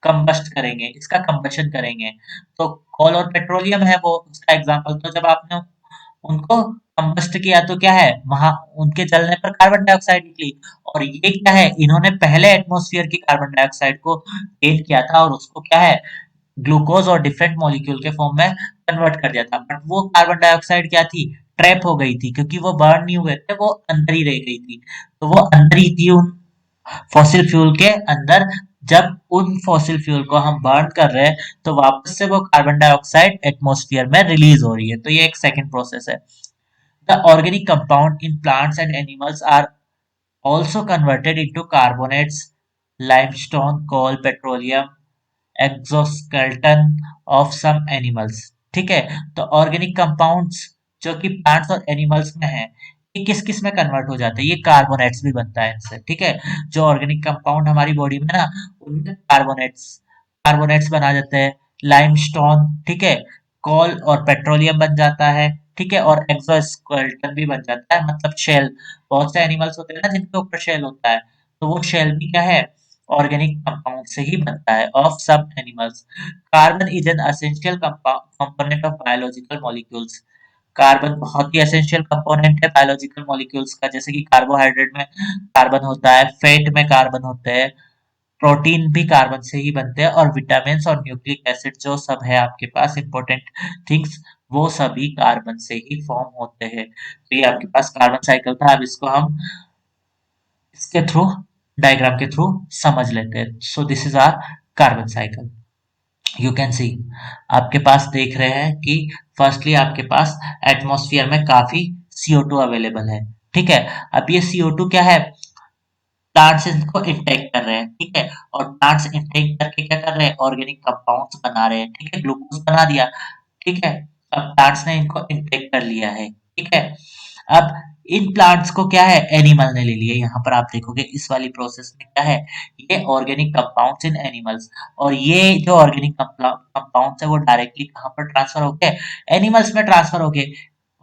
[SPEAKER 1] कंबस्ट करेंगे, इसका कंबशन करेंगे, तो कोल और पेट्रोलियम है वो उसका एग्जांपल। तो जब आपने उनको कंबस्ट किया तो क्या है, वहां उनके जलने पर कार्बन डाइऑक्साइड निकली, और ये क्या है, इन्होंने पहले एटमॉस्फेयर की कार्बन डाइऑक्साइड को गेन किया था और उसको क्या है, ग्लूकोज और डिफरेंट मॉलिक्यूल के फॉर्म में कन्वर्ट कर दिया था। बट वो कार्बन डाइऑक्साइड क्या थी, ट्रैप हो गई थी, क्योंकि वो बर्न नहीं हुए थे, वो अंदर ही रह गई थी। तो वो अंदर ही थी उन फॉसिल फ्यूल के अंदर। जब उन फॉसिल फ्यूल को हम बर्न कर रहे हैं तो वापस से वो कार्बन डाइऑक्साइड एटमॉस्फेयर में रिलीज हो रही है। तो ये एक सेकंड प्रोसेस है। The organic compound in plants and animals are also converted into carbonates, limestone, coal, petroleum, exoskeleton of some animals, ठीक है। तो ऑर्गेनिक कंपाउंड्स जो कि प्लांट्स और एनिमल्स में है, ये किस किस में कन्वर्ट हो जाते हैं, ये कार्बोनेट्स भी बनता है इनसे, ठीक है। जो ऑर्गेनिक कंपाउंड हमारी बॉडी में ना, उनमें कार्बोनेट्स कार्बोनेट्स बना जाते हैं, लाइमस्टोन, ठीक है, कोल और पेट्रोलियम बन जाता है, ठीक है, और एक्सोस्केलेटन भी बन जाता है, मतलब शेल। बहुत से एनिमल्स होते हैं ना जिनके ऊपर शेल होता है, तो वो शेल भी क्या है, ऑर्गेनिक कंपाउंड से ही बनता है, of some animals. Carbon is an essential component of biological molecules. Carbon बहुत ही एसेंशियल कंपोनेंट है बायोलॉजिकल मॉलिक्यूल्स का, जैसे कि कार्बोहाइड्रेट में कार्बन होता है, फैट में कार्बन होते हैं, प्रोटीन भी कार्बन से ही बनते हैं, और विटामिन और न्यूक्लिक एसिड जो सब है आपके पास इंपॉर्टेंट थिंग्स, वो सभी कार्बन से ही फॉर्म होते हैं। तो ये आपके पास कार्बन साइकिल था। अब इसको हम इसके थ्रू, डायग्राम के थ्रू समझ लेते हैं। So this is our carbon cycle. You can see, आपके पास देख रहे हैं कि फर्स्टली आपके पास एटमॉस्फेयर में काफी CO2 अवेलेबल है, ठीक है। अब ये CO2 क्या है, प्लांट्स इसको इंटेक कर रहे हैं, ठीक है, और प्लांट्स इंटेक करके क्या कर रहे हैं, ऑर्गेनिक कंपाउंड्स बना रहे हैं, ठीक है, ग्लूकोज बना दिया, ठीक है। अब प्लांट्स ने इनको इंटेक कर लिया है, ठीक है। अब इन प्लांट्स को क्या है, एनिमल ने ले लिया। यहाँ पर आप देखोगे इस वाली प्रोसेस में क्या है, ये ऑर्गेनिक कंपाउंड्स इन एनिमल्स, और ये जो ऑर्गेनिक कंपाउंड्स है वो डायरेक्टली कहाँ पर ट्रांसफर हो गए, एनिमल्स में ट्रांसफर हो गए।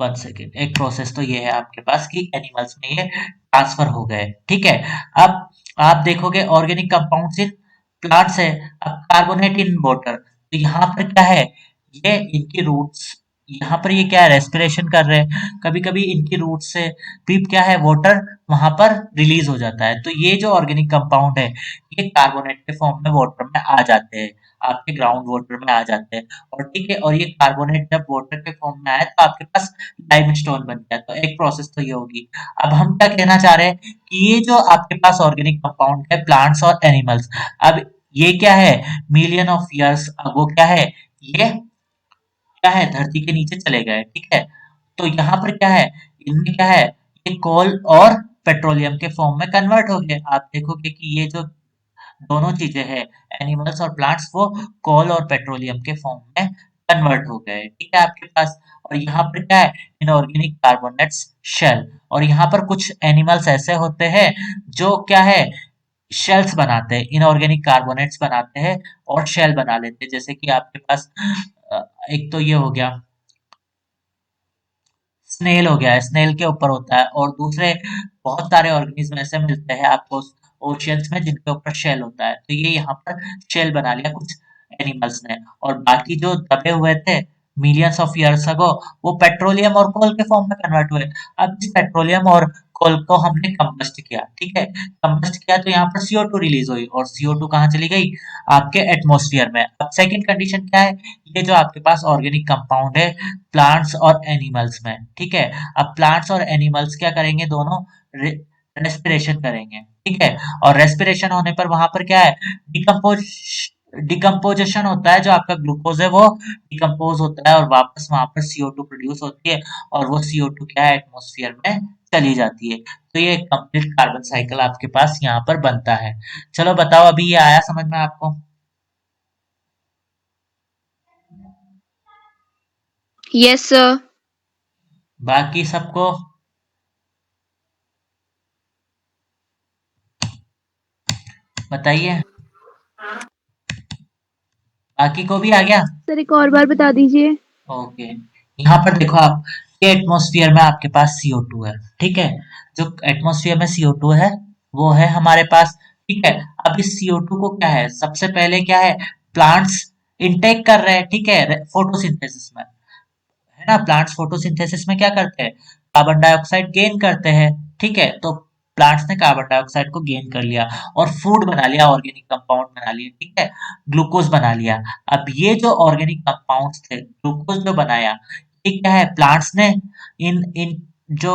[SPEAKER 1] 1 सेकेंड, एक प्रोसेस तो ये है आपके पास कि एनिमल्स में ये ट्रांसफर हो गए, ठीक है। अब आप देखोगे ऑर्गेनिक कंपाउंड्स इन प्लांट्स है, अब कार्बोनेट इन वाटर, तो यहाँ पर क्या है, ये इनकी रूट्स, यहाँ पर ये क्या है, रेस्पिरेशन कर रहे हैं, कभी कभी इनकी रूट से भी क्या है, वाटर वहां पर रिलीज हो जाता है। तो ये जो ऑर्गेनिक कंपाउंड है, ये कार्बोनेट के फॉर्म में वाटर में आ जाते हैं, आपके ग्राउंड वाटर में आ जाते हैं, और ठीक है, और ये कार्बोनेट जब वाटर के फॉर्म में आए तो आपके पास लाइमस्टोन बन गया। तो एक प्रोसेस तो ये होगी। अब हम क्या कहना चाह रहे हैं कि ये जो आपके पास ऑर्गेनिक कंपाउंड है प्लांट्स और एनिमल्स, अब ये क्या है, मिलियन ऑफ ईयर्स अगो क्या है, ये क्या है, धरती के नीचे चले गए, ठीक है। तो यहाँ पर क्या है, इनमें क्या है, ये कोल और पेट्रोलियम के फॉर्म में कन्वर्ट हो गए। आप देखोगे कि ये जो दोनों चीजें हैं, एनिमल्स और प्लांट्स, वो कोल और पेट्रोलियम के फॉर्म में कन्वर्ट हो गए, ठीक है आपके पास। और यहाँ पर क्या है, इनऑर्गेनिक कार्बोनेट्स शेल, और यहाँ पर कुछ एनिमल्स ऐसे होते हैं जो क्या है, शेल्स बनाते हैं, इनऑर्गेनिक कार्बोनेट्स बनाते हैं और शेल बना लेते हैं। जैसे कि आपके पास एक तो ये हो गया, स्नेल हो गया, स्नेल के ऊपर होता है, और दूसरे बहुत सारे ऑर्गेनिज्म ऐसे मिलते हैं आपको ओशियंस में जिनके ऊपर शेल होता है। तो ये यहाँ पर शेल बना लिया कुछ एनिमल्स ने, और बाकी जो दबे हुए थे मिलियंस ऑफ ईयर्स अगो, वो पेट्रोलियम और कोल के फॉर्म में कन्वर्ट हुए। अब इस पेट्रोलियम और कोल को हमने कंबस्ट किया, ठीक है, कंबस्ट किया तो यहाँ पर CO2 रिलीज हुई, और CO2 कहाँ चली गई, आपके एटमॉस्फेयर में। अब सेकंड कंडीशन क्या है, ये जो आपके पास ऑर्गेनिक कंपाउंड है प्लांट्स और एनिमल्स में, ठीक है। अब प्लांट्स और एनिमल्स क्या करेंगे, दोनों रेस्पिरेशन करेंगे, ठीक है, और रेस्पिरेशन होने पर वहां पर क्या है, डिकम्पोज डिकम्पोजिशन होता है, जो आपका ग्लूकोज है वो डिकम्पोज होता है और वापस वहां पर CO2 प्रोड्यूस होती है, और वो CO2 क्या है, एटमॉस्फेयर में चली जाती है। तो ये कंप्लीट कार्बन साइकिल आपके पास यहाँ पर बनता है। चलो बताओ, अभी ये आया समझ में आपको?
[SPEAKER 2] Yes, sir.
[SPEAKER 1] बाकी सबको? बताइए, बाकी को भी आ गया?
[SPEAKER 2] सर एक और बार बता दीजिए।
[SPEAKER 1] ओके, यहाँ पर देखो आप, ये एटमॉस्फेयर में आपके पास CO2 है, ठीक है, जो एटमॉस्फेयर में CO2 है वो है हमारे पास, ठीक है। अब इस CO2 को क्या है, सबसे पहले क्या है, प्लांट्स इनटेक कर रहे हैं, ठीक है, फोटोसिंथेसिस में, है ना। प्लांट्स फोटोसिंथेसिस में क्या करते हैं, कार्बन डाइऑक्साइड गेन करते हैं, ठीक है। तो प्लांट्स ने कार्बन डाइऑक्साइड को गेन कर लिया और फूड बना लिया, ऑर्गेनिक कंपाउंड बना लिया, ठीक है, ग्लूकोज बना लिया। अब ये जो ऑर्गेनिक कंपाउंड्स थे, ग्लूकोज जो बनाया, ये क्या है, प्लांट्स ने इन इन जो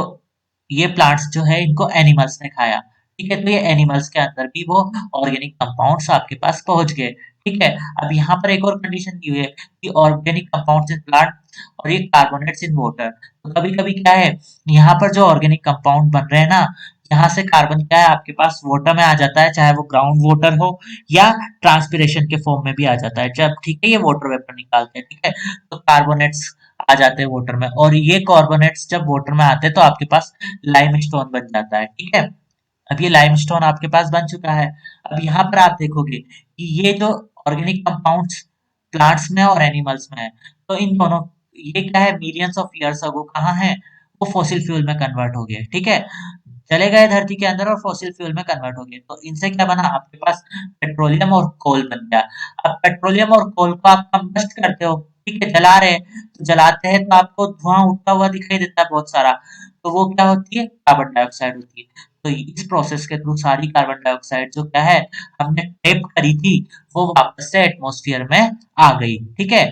[SPEAKER 1] ये प्लांट्स जो है इनको एनिमल्स ने खाया, ठीक है। तो ये एनिमल्स के अंदर भी वो ऑर्गेनिक कंपाउंड्स आपके पास पहुंच गए, ठीक है। अब यहाँ पर एक और कंडीशन दी हुई है कि ऑर्गेनिक कंपाउंड्स इन प्लांट और ये कार्बोनेट्स इन वाटर। तो कभी कभी क्या है, यहाँ पर जो ऑर्गेनिक कंपाउंड बन रहे हैं ना, यहाँ से कार्बन क्या है आपके पास वाटर में आ जाता है, चाहे वो ग्राउंड वाटर हो या ट्रांसपिरेशन के फॉर्म में भी आ जाता है, जब ठीक है ये वाटर वेपर निकालते हैं, ठीक है। तो कार्बोनेट्स आ जाते हैं वाटर में, और ये कार्बोनेट्स जब वाटर में आते हैं तो आपके पास लाइमस्टोन बन जाता है। ठीक है, अब ये लाइमस्टोन आपके पास बन चुका है। अब यहाँ पर आप देखोगे कि ये जो ऑर्गेनिक कंपाउंड्स प्लांट्स में और एनिमल्स में है, तो इन दोनों, ये क्या है, मिलियंस ऑफ ईयर्स अगो कहाँ है, वो फॉसिल फ्यूल में कन्वर्ट हो गए। ठीक है, चले गए धरती के अंदर और फॉसिल फ्यूल में कन्वर्ट हो गए। तो इनसे क्या बना, आपके पास पेट्रोलियम और कोल बन गया। अब पेट्रोलियम और कोल को आप कंबस्ट करते हो, ठीक है, जला रहे हैं, तो जलाते हैं तो आपको धुआं उठता हुआ दिखाई देता है बहुत सारा, तो वो क्या होती है, कार्बन डाइऑक्साइड होती है। तो इस प्रोसेस के थ्रू सारी कार्बन डाइऑक्साइड जो क्या है, हमने ट्रैप करी थी, वो वापस से एटमॉस्फेयर में आ गई। ठीक है,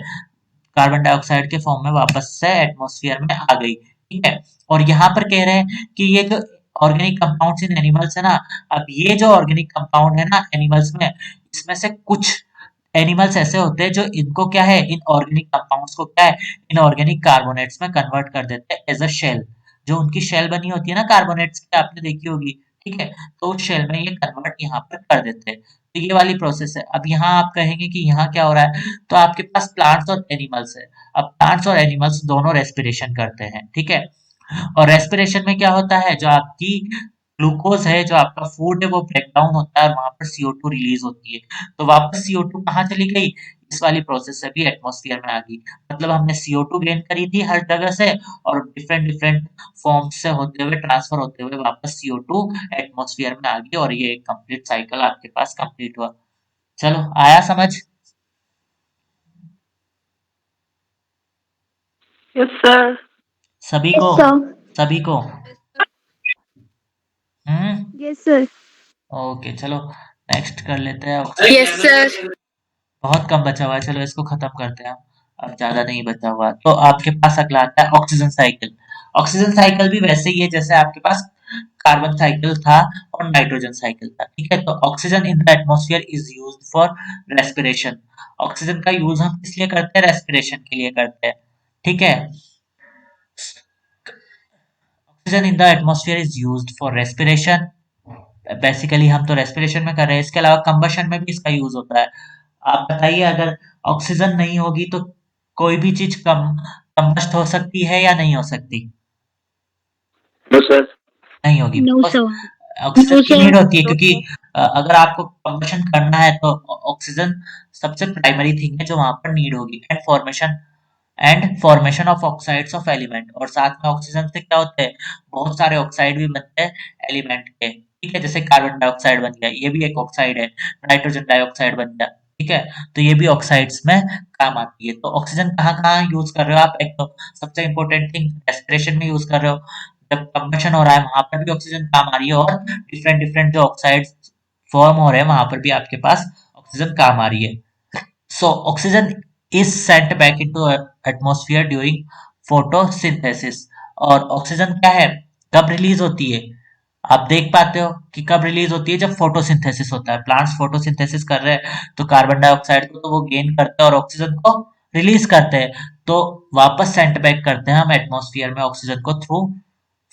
[SPEAKER 1] कार्बन डाइऑक्साइड के फॉर्म में वापस से एटमॉस्फेयर में आ गई। ठीक है, और यहाँ पर कह रहे हैं कि ये जो ऑर्गेनिक कंपाउंड्स इन एनिमल्स है ना, अब ये जो ऑर्गेनिक कंपाउंड है ना एनिमल्स में, इसमें से कुछ एनिमल्स ऐसे होते हैं जो इनको क्या है, इन ऑर्गेनिक कंपाउंड्स को क्या है, इन ऑर्गेनिक कार्बोनेट्स में कन्वर्ट कर देते हैं एज अ शेल। जो उनकी शेल बनी होती है ना कार्बोनेट्स की, आपने देखी होगी। ठीक है, तो उस शेल में ये कन्वर्ट यहाँ पर कर देते हैं। तो ये वाली प्रोसेस है। अब यहाँ आप कहेंगे कि यहाँ क्या हो रहा है, तो आपके पास प्लांट्स और एनिमल्स है। अब प्लांट्स और एनिमल्स दोनों रेस्पिरेशन करते हैं। ठीक है, और रेस्पिरेशन में क्या होता है, जो आपकी ग्लूकोज है, जो आपका फूड है, वो ब्रेक डाउन होता है और वहां पर CO2 रिलीज होती है। तो वापस CO2 कहाँ चली गई, इस वाली प्रोसेस से भी एटमॉस्फेयर में आ गई। मतलब हमने CO2 गेन करी थी हर जगह से, और डिफरेंट डिफरेंट फॉर्म से होते हुए, ट्रांसफर होते हुए वापस CO2 एटमॉस्फेयर में आ गई, और ये एक कंप्लीट साइकिल आपके पास कंप्लीट हुआ। चलो, आया समझ
[SPEAKER 5] Yes, sir.
[SPEAKER 1] सभी
[SPEAKER 2] Yes,
[SPEAKER 1] को?
[SPEAKER 2] sir.
[SPEAKER 1] सभी को? हम्म,
[SPEAKER 2] Yes, sir.
[SPEAKER 1] ओके, चलो नेक्स्ट कर लेते हैं।
[SPEAKER 4] Yes, sir.
[SPEAKER 1] बहुत कम बचा हुआ है, चलो इसको खत्म करते हैं हम, अब ज्यादा नहीं बचा हुआ। तो आपके पास अगला आता है ऑक्सीजन साइकिल। ऑक्सीजन साइकिल भी वैसे ही है जैसे आपके पास कार्बन साइकिल था और नाइट्रोजन साइकिल था। ठीक है, तो oxygen in the atmosphere is used for respiration. Oxygen का यूज हम किस लिए करते हैं, रेस्पिरेशन के लिए करते हैं। ठीक है, oxygen in the atmosphere is used for respiration. Basically हम तो रेस्पिरेशन में कर रहे हैं, इसके अलावा कंबशन में भी इसका यूज होता है। आप बताइए, अगर ऑक्सीजन नहीं होगी तो कोई भी चीज कंबस्ट हो सकती है या नहीं हो सकती?
[SPEAKER 3] No, sir.
[SPEAKER 1] नहीं होगी,
[SPEAKER 2] No,
[SPEAKER 1] बिकॉज
[SPEAKER 2] sir.
[SPEAKER 1] ऑक्सीजन की नीड होती है, क्योंकि अगर आपको कंबशन करना है तो ऑक्सीजन सबसे प्राइमरी थिंग है जो वहां पर नीड होगी। And formation of oxides of element, और साथ में ऑक्सीजन से क्या होते हैं, बहुत सारे ऑक्साइड भी बनते हैं एलिमेंट के। ठीक है, जैसे कार्बन डाइऑक्साइड बन गया, ये भी एक ऑक्साइड है। नाइट्रोजन डाइऑक्साइड बन गया। ठीक है, तो ये भी ऑक्साइड्स में काम आती है। तो ऑक्सीजन कहाँ कहाँ यूज कर रहे हो आप, एक तो सबसे इंपॉर्टेंट थिंग रेस्पिरेशन में यूज कर रहे हो, जब कंबशन हो रहा है वहां पर भी ऑक्सीजन काम आ रही है, और डिफरेंट डिफरेंट जो ऑक्साइड फॉर्म हो रहे हैं वहां पर भी आपके पास ऑक्सीजन काम आ रही है। So oxygen is sent back into atmosphere during photosynthesis। और ऑक्सीजन क्या है, कब रिलीज होती है, आप देख पाते हो कि कब रिलीज होती है, जब फोटोसिंथेसिस होता है। प्लांट्स फोटोसिंथेसिस कर रहे हैं तो कार्बन डाइऑक्साइड को तो वो गेन करते हैं और ऑक्सीजन को रिलीज करते हैं, तो वापस सेंट बैक करते हैं हम एटमॉस्फेयर में ऑक्सीजन को through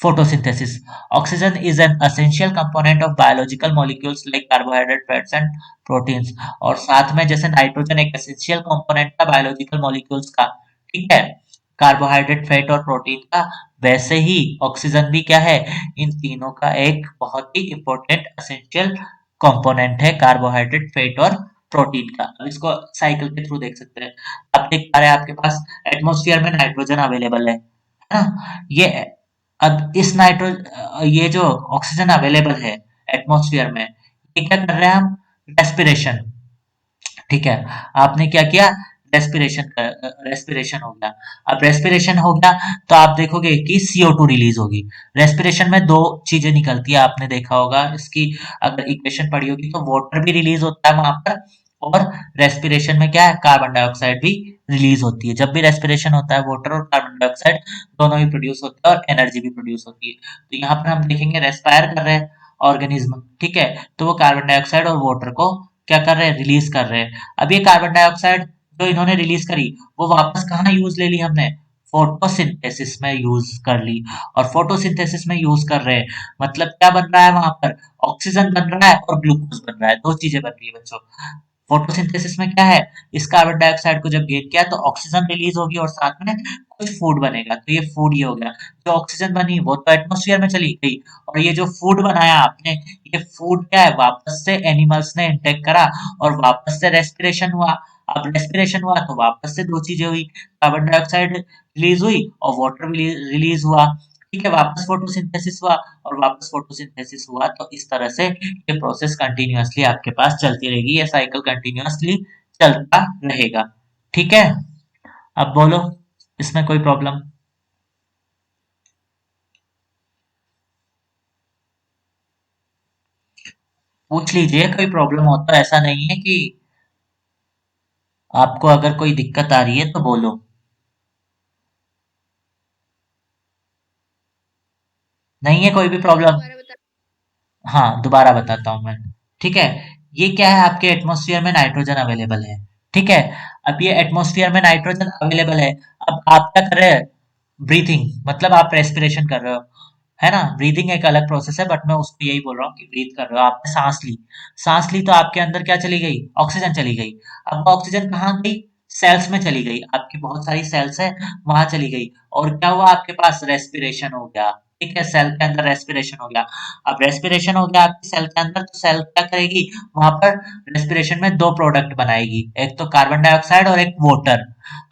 [SPEAKER 1] photosynthesis। Oxygen is an essential component of biological molecules like carbohydrate, fats and proteins। और साथ में जैसे नाइट्रोजन एक एसेंशियल कंपोनेंट था बायोलॉजिकल मॉलिक्यूल्स का, ठीक है, कार्बोहाइड्रेट, फैट और प्रोटीन का, वैसे ही ऑक्सीजन भी क्या है, इन तीनों का एक बहुत ही इंपॉर्टेंट एसेंशियल कंपोनेंट है, कार्बोहाइड्रेट, फैट और प्रोटीन का। अब इसको साइकिल के थ्रू देख सकते हैं। आप देख पा रहे हैं आपके पास एटमॉस्फेयर में नाइट्रोजन अवेलेबल है ना, ये अब इस ये जो ऑक्सीजन अवेलेबल है एटमॉस्फेयर में, ये क्या कर रहे हैं हम, रेस्पिरेशन। ठीक है, आपने क्या किया, रेस्पिरेशन हो गया। अब रेस्पिरेशन हो गया तो आप देखोगे कि CO2 रिलीज होगी। रेस्पिरेशन में दो चीजें निकलती है, आपने देखा होगा इसकी, अगर इक्वेशन पढ़ी होगी तो वाटर भी रिलीज होता है वहां पर, और रेस्पिरेशन में क्या है, कार्बन डाइऑक्साइड भी रिलीज होती है। जब भी रेस्पिरेशन होता है वाटर और कार्बन डाइऑक्साइड दोनों ही प्रोड्यूस होते हैं और एनर्जी भी प्रोड्यूस होती है। तो यहाँ पर हम देखेंगे रेस्पायर कर रहे हैं ऑर्गेनिज्म, ठीक है, तो वो कार्बन डाइऑक्साइड और वाटर को क्या कर रहे हैं, रिलीज कर रहे हैं। अब ये कार्बन डाइऑक्साइड जो इन्होंने रिलीज करी, वो वापस कहाँ यूज ले ली हमने, फोटोसिंथेसिस में यूज कर ली। और फोटोसिंथेसिस में यूज कर रहे हैं मतलब क्या बन रहा है वहां पर, ऑक्सीजन बन रहा है और ग्लूकोज बन रहा है, दो चीजें बन रही है बच्चों। फोटोसिंथेसिस में क्या है, इस कार्बन डाइऑक्साइड को जब गेट किया तो ऑक्सीजन रिलीज होगी और साथ में कुछ फूड बनेगा, तो ये फूड ये हो गया। जो ऑक्सीजन बनी वो तो एटमोस्फियर में चली गई, और ये जो फूड बनाया आपने, ये फूड क्या है, वापस से एनिमल्स ने इंटेक करा और वापस से रेस्पिरेशन हुआ। अब रेस्पिरेशन हुआ तो वापस से दो चीजें हुई, कार्बन डाइऑक्साइड रिलीज हुई और वाटर रिलीज हुआ। ठीक है, वापस फोटोसिंथेसिस हुआ और वापस फोटोसिंथेसिस हुआ, तो इस तरह से ये प्रोसेस कंटिन्यूअसली आपके पास चलती रहेगी, ये साइकिल कंटिन्यूअसली चलता रहेगा। ठीक है, अब बोलो इसमें कोई प्रॉब्लम? पूछ लीजिए, कोई प्रॉब्लम हो तो, ऐसा नहीं है कि आपको अगर कोई दिक्कत आ रही है तो बोलो। नहीं है कोई भी प्रॉब्लम?
[SPEAKER 4] दोबारा बता।
[SPEAKER 1] हाँ, दोबारा बताता हूँ मैं। ठीक है, ये क्या है, आपके एटमॉस्फेयर में नाइट्रोजन अवेलेबल है। ठीक है, अब ये एटमॉस्फेयर में नाइट्रोजन अवेलेबल है। अब आप क्या कर रहे हैं, ब्रीथिंग, मतलब आप रेस्पिरेशन कर रहे हो, है ना। ब्रीदिंग एक अलग प्रोसेस है, बट मैं उसको यही बोल रहा हूँ कि ब्रीथ कर रहे हो, आपने सांस ली। सांस ली तो आपके अंदर क्या चली गई, ऑक्सीजन चली गई। अब वो ऑक्सीजन कहाँ गई, सेल्स में चली गई, आपकी बहुत सारी सेल्स है वहां चली गई, और क्या हुआ आपके पास, रेस्पिरेशन हो गया। ठीक है, सेल के अंदर रेस्पिरेशन हो गया। अब रेस्पिरेशन हो गया आपकी सेल के अंदर, तो सेल क्या करेगी, वहां पर रेस्पिरेशन में दो प्रोडक्ट बनाएगी, एक तो कार्बन डाइऑक्साइड और एक वाटर।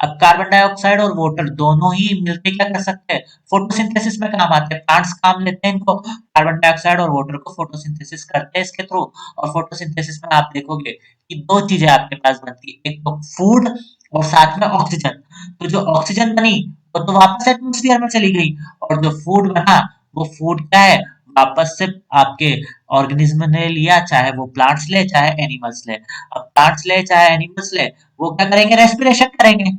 [SPEAKER 1] अब कार्बन डाइऑक्साइड और वाटर दोनों ही मिलके क्या कर सकते हैं, फोटोसिंथेसिस में काम आते हैं, प्लांट्स काम लेते हैं इनको, कार्बन डाइऑक्साइड और वाटर को फोटोसिंथेसिस करते हैं इसके थ्रू। और फोटोसिंथेसिस में आप देखोगे कि दो चीजें आपके पास बनती है, एक तो फूड और साथ में ऑक्सीजन। तो जो ऑक्सीजन बनी वो तो वापस एटमोस्फियर में चली गई, और जो फूड बना वो फूड क्या है, वापस से आपके ऑर्गेनिज्म ने लिया, चाहे वो प्लांट्स ले चाहे एनिमल्स ले। अब प्लांट्स ले चाहे एनिमल्स ले, वो क्या करेंगे, रेस्पिरेशन करेंगे।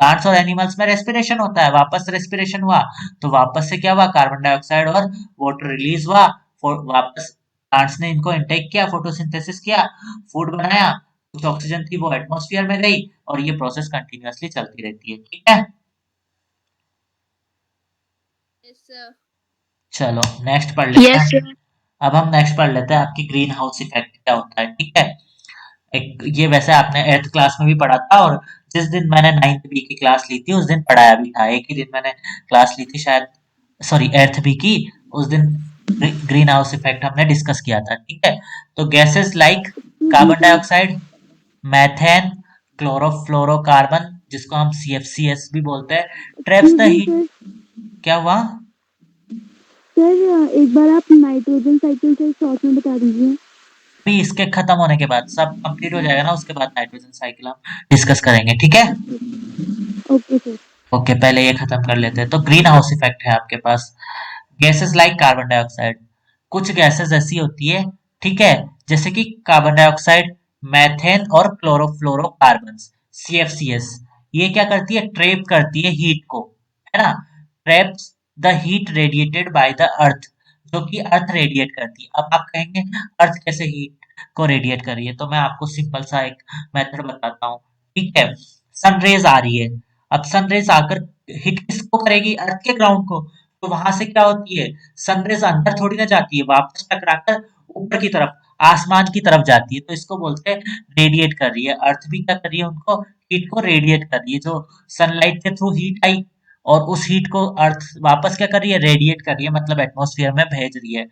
[SPEAKER 1] प्लांट्स और एनिमल्स में रेस्पिरेशन होता है, वापस रेस्पिरेशन हुआ तो वापस से क्या हुआ, कार्बन डाइऑक्साइड और वाटर रिलीज हुआ। वापस प्लांट्स ने इनको इंटेक किया, फोटोसिंथेसिस किया, फूड बनाया, कुछ ऑक्सीजन थी वो एटमॉस्फेयर में गई, और ये प्रोसेस कंटिन्यूअसली चलती रहती है। ठीक है,
[SPEAKER 4] Yes, sir.
[SPEAKER 1] चलो नेक्स्ट पढ़ लेते
[SPEAKER 2] यस
[SPEAKER 1] हैं।
[SPEAKER 2] सर।
[SPEAKER 1] अब हम नेक्स्ट पढ़ लेते हैं, आपकी ग्रीन हाउस इफेक्ट क्या होता है। ठीक है, एक ये वैसे आपने एट्थ क्लास में भी पढ़ा था, और जिस दिन मैंने नाइन्थ बी की क्लास ली थी उस दिन पढ़ाया भी था, एक ही दिन मैंने क्लास ली थी शायद, सॉरी एट्थ बी की, उस दिन ग्रीन हाउस इफेक्ट हमने डिस्कस किया था। ठीक है, तो gases like carbon dioxide, methane, chlorofluorocarbon, जिसको हम CFCS भी बोलते हैं, ट्रैप्स द हीट।
[SPEAKER 2] सर
[SPEAKER 1] क्या हुआ?
[SPEAKER 2] सर एक बार आप नाइट्रोजन साइकिल से शॉर्ट में बता दीजिए।
[SPEAKER 1] अभी इसके खत्म होने के बाद, सब कंप्लीट हो जाएगा ना, उसके बाद नाइट्रोजन साइकिल हम डिस्कस करेंगे। ठीक है,
[SPEAKER 2] ओके सर।
[SPEAKER 1] ओके, पहले ये खत्म कर लेते हैं। तो ग्रीन हाउस इफेक्ट है आपके पास, गैसेस लाइक कार्बन डाइऑक्साइड, कुछ गैसेस ऐसी होती है, ठीक है, जैसे कि कार्बन डाइऑक्साइड, मैथेन और क्लोरोफ्लोरोकार्बन, CFCS, ये क्या करती है, ट्रैप करती है हीट को, है ना, traps the heat radiated by the earth, जो कि अर्थ रेडिएट करती है। अब आप कहेंगे अर्थ कैसे हीट को रेडिएट कर रही है, तो मैं आपको सिंपल सा एक मेथड बताता हूँ। ठीक है, सनरेज आ रही है, अब सनरेज आकर हिट किसको करेगी, अर्थ के ग्राउंड को, तो वहां से क्या होती है, सनरेज अंदर थोड़ी ना जाती है, वापस टकराकर ऊपर की तरफ, आसमान की तरफ जाती है, तो इसको बोलते हैं रेडिएट कर रही है। अर्थ भी क्या कर रही है, उनको हीट को रेडिएट कर रही है, जो सनलाइट के थ्रू हीट आई और उस हीट को अर्थ वापस क्या कर रही है, रेडिएट कर रही है, मतलब एटमॉस्फेयर में भेज रही है।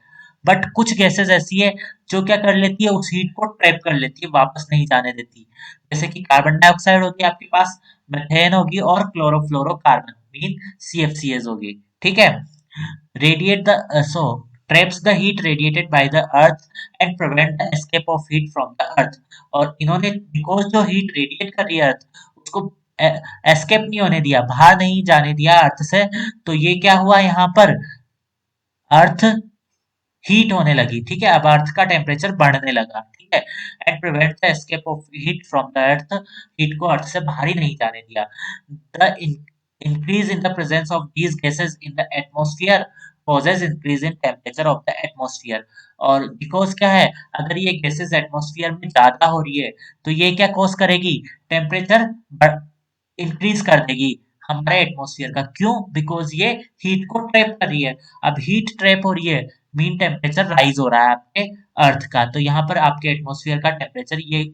[SPEAKER 1] बट कुछ गैसेस ऐसी है जो क्या कर लेती है, उस हीट को ट्रैप कर लेती है, वापस नहीं जाने देती, जैसे कि कार्बन डाइऑक्साइड होती है आपके पास, मेथेन होगी, और क्लोरोफ्लोरोकार्बन मीन CFCS होगी। ठीक है, radiate the so traps the heat radiated by the earth and prevent the escape of heat from the earth। और इन्होंने बिकॉज जो हीट रेडिएट कर रही है अर्थ, उसको एस्केप नहीं होने दिया, बाहर नहीं जाने दिया अर्थ से, तो ये क्या हुआ यहाँ पर, अर्थ हीट होने लगी। ठीक है, अब अर्थ का टेम्परेचर बढ़ने लगा। ठीक है, and prevent the escape of heat from the earth, heat को अर्थ से बाहर ही नहीं जाने दिया। The increase in the presence of these gases in the atmosphere causes increase in temperature of the atmosphere। और बिकॉज क्या है, अगर ये गैसेस एटमॉस्फेयर में ज्यादा हो रही है तो ये क्या कॉज करेगी, टेम्परेचर इंक्रीज कर देगी हमारे एटमॉस्फेयर का। क्यों, बिकॉज ये हीट को ट्रैप कर रही है। अब हीट ट्रैप हो रही है, मीन टेम्परेचर राइज हो रहा है आपके अर्थ का, तो यहाँ पर आपके एटमॉस्फेयर का टेम्परेचर ये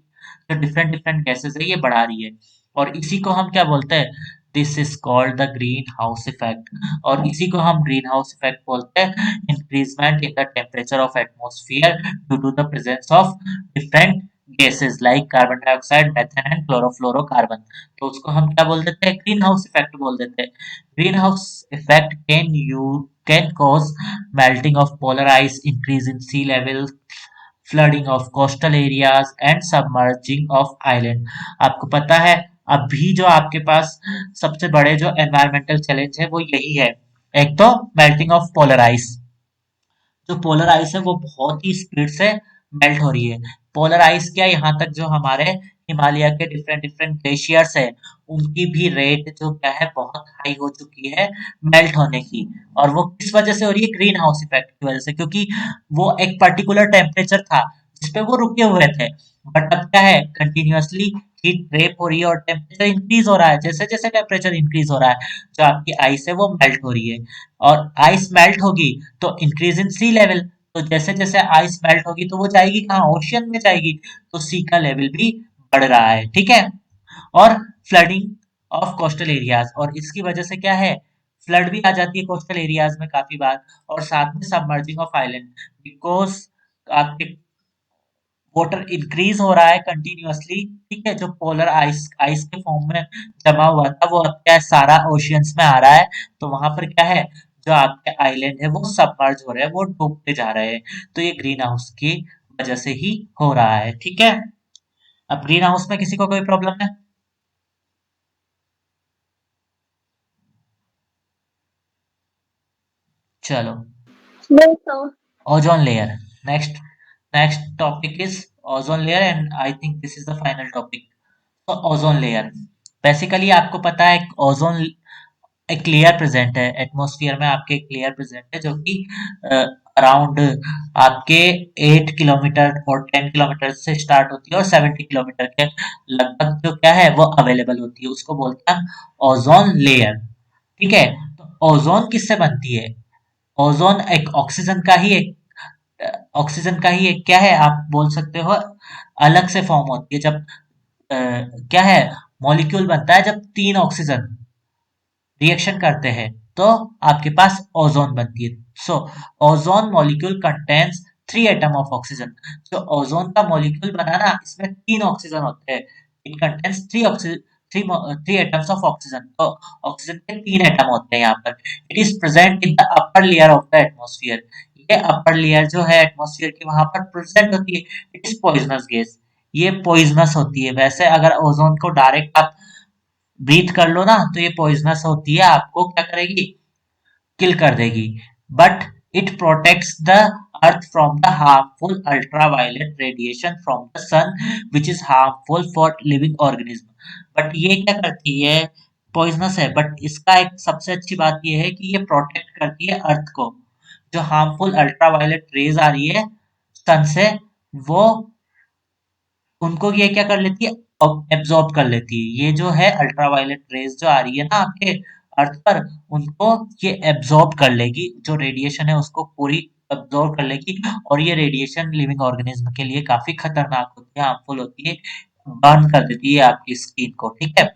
[SPEAKER 1] जो डिफरेंट डिफरेंट गैसेस है ये बढ़ा रही है, और इसी को हम क्या बोलते हैं, this is called the greenhouse effect, और इसी को हम ग्रीन हाउस इफेक्ट बोलते हैं, increment in the temperature of atmosphere due to the presence of different gases like carbon dioxide, methane and chlorofluorocarbon. तो उसको हम क्या बोल देते हैं, ग्रीन हाउस इफेक्ट बोल देते हैं। Green house effect can cause melting of polar ice, increase in sea level, flooding of coastal areas and submerging of island। आपको पता है अभी जो आपके पास सबसे बड़े जो एनवायरमेंटल चैलेंज है वो यही है, एक तो मेल्टिंग ऑफ पोलर आइस। जो पोलर आइस है वो बहुत ही स्पीड से मेल्ट हो रही है। पोलर आइस क्या, यहाँ तक जो हमारे हिमालय के डिफरेंट डिफरेंट ग्लेशियर्स है उनकी भी रेट जो क्या है बहुत हाई हो चुकी है मेल्ट होने की। और वो किस वजह से हो रही है, ग्रीन हाउस इफेक्ट की वजह से, क्योंकि वो एक पर्टिकुलर टेम्परेचर था जिसपे वो रुके हुए थे, बट अब क्या है कंटिन्यूअसली हीट ट्रैप हो रही है और टेम्परेचर इंक्रीज हो रहा है। जैसे जैसे टेम्परेचर इंक्रीज हो रहा है जो आपकी आइस है वो मेल्ट हो रही है, और आइस मेल्ट होगी तो इंक्रीज इन सी लेवल। तो जैसे जैसे आइस मेल्ट होगी तो वो जाएगी कहाँ, ओशियन में जाएगी, तो सी का लेवल भी बढ़ रहा है, ठीक है। और फ्लडिंग ऑफ कोस्टल एरियाज, और इसकी वजह से क्या है, फ्लड भी आ जाती है कोस्टल एरियाज में काफी बार, और साथ में सबमर्जिंग ऑफ आइलैंड, बिकॉज आपके वाटर इंक्रीज हो रहा है कंटिन्यूअसली, ठीक है। जो पोलर आइस आइस के फॉर्म में जमा हुआ था वो अब क्या है सारा ओशियंस में आ रहा है, तो वहां पर क्या है जो आपके आइलैंड है वो सबमर्ज हो रहे हैं, वो डूबते जा रहे हैं। तो ये ग्रीन हाउस की वजह से ही हो रहा है, ठीक है। अब ग्रीन हाउस में किसी को कोई प्रॉब्लम है? चलो,
[SPEAKER 2] No, sir.
[SPEAKER 1] Ozone layer. Next next topic is ozone layer, and I think this is the final topic. तो ओजोन लेयर, बेसिकली आपको पता है ओजोन एक लेयर प्रेजेंट है एटमॉस्फेयर में, आपके एक लेयर प्रेजेंट है जो कि अराउंड आपके 8 किलोमीटर और 10 किलोमीटर से स्टार्ट होती है और 70 किलोमीटर के लगभग जो क्या है वो अवेलेबल होती है, उसको बोलते हैं ओजोन लेयर, ठीक है। तो ओजोन किससे बनती है, ओजोन एक ऑक्सीजन का ही एक ऑक्सीजन का ही एक क्या है आप बोल सकते हो, अलग से फॉर्म होती है जब क्या है मॉलिक्यूल बनता है जब 3 ऑक्सीजन रिएक्शन करते हैं तो आपके पास ओजोन बनती है। सो ozone molecule contains 3 atom of oxygen. जो ओजोन का मॉलिक्यूल बना ना इसमें 3 ऑक्सीजन होते हैं, it contains three atoms of oxygen. तो ऑक्सीजन के 3 एटम होते हैं यहाँ पर। It is present in the upper layer of the atmosphere. ये अपर लेयर जो है एटमोस्फियर की वहां पर प्रेजेंट होती है। इट इज पॉइजनस गैस, ये पॉइजनस होती है। वैसे अगर ओजोन को डायरेक्ट आप ब्रीथ कर लो ना तो ये पॉइजनस होती है, आपको क्या करेगी, किल कर देगी। But it protects the earth from the harmful ultraviolet radiation from the sun which is harmful for living organism. But ये क्या करती है, पॉइजनस है बट इसका एक सबसे अच्छी बात ये है कि ये प्रोटेक्ट करती है अर्थ को। जो हार्मफुल अल्ट्रावायलेट रेज आ रही है सन से, वो उनको ये क्या कर लेती है, एब्जॉर्ब कर लेती है। ये जो है अल्ट्रावायलेट रेज जो आ रही है ना आपके अर्थ पर, उनको ये एब्जॉर्ब कर लेगी, जो रेडिएशन है उसको पूरी एब्जॉर्ब कर लेगी, और ये रेडिएशन लिविंग ऑर्गेनिज्म के लिए काफी खतरनाक होती है, हार्मफुल होती है, बर्न कर देती है आपकी स्किन को, ठीक है।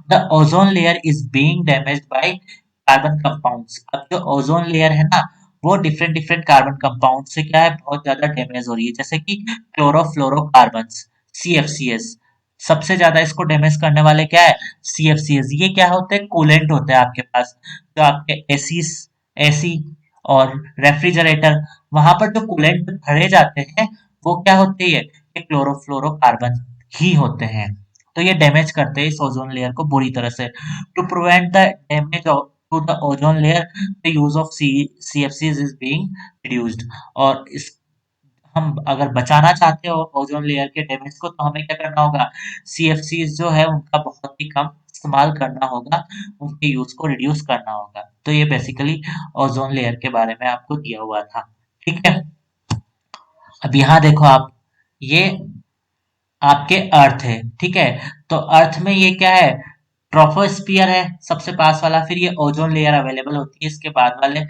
[SPEAKER 1] The ozone layer is being damaged by carbon compounds. अब जो ओजोन लेयर है ना वो डिफरेंट डिफरेंट कार्बन कंपाउंड से क्या है बहुत ज्यादा डैमेज हो रही है, जैसे कि क्लोरोफ्लोरोकार्बन्स, CFCs। सबसे ज्यादा इसको डैमेज करने वाले क्या है, CFCs। ये क्या होते हैं, कूलेंट होते हैं आपके पास, जो आपके एसी और रेफ्रिजरेटर, वहां पर जो कूलेंट भरे जाते हैं वो क्या होते हैं, ये क्लोरोफ्लोरोकार्बन ही होते हैं। तो ये डैमेज करते हैं इस ओजोन लेयर को बुरी तरह से। To prevent the damage to the ozone layer, the use of CFCs is being reduced. और इस हम अगर बचाना चाहते हो ओजोन लेयर के डैमेज को तो हमें क्या करना होगा, CFCs जो है उनका बहुत ही कम इस्तेमाल करना होगा, उनके यूज को रिड्यूस करना होगा। तो ये बेसिकली ओजोन लेयर के बारे में आपको दिया हुआ था, ठीक है। अब यहाँ देखो आप, ये आपके अर्थ है, ठीक है। तो अर्थ में ये क्या है, ट्रोपोस्फियर है सबसे पास वाला, फिर ये ओजोन लेयर अवेलेबल होती है इसके बाद वाले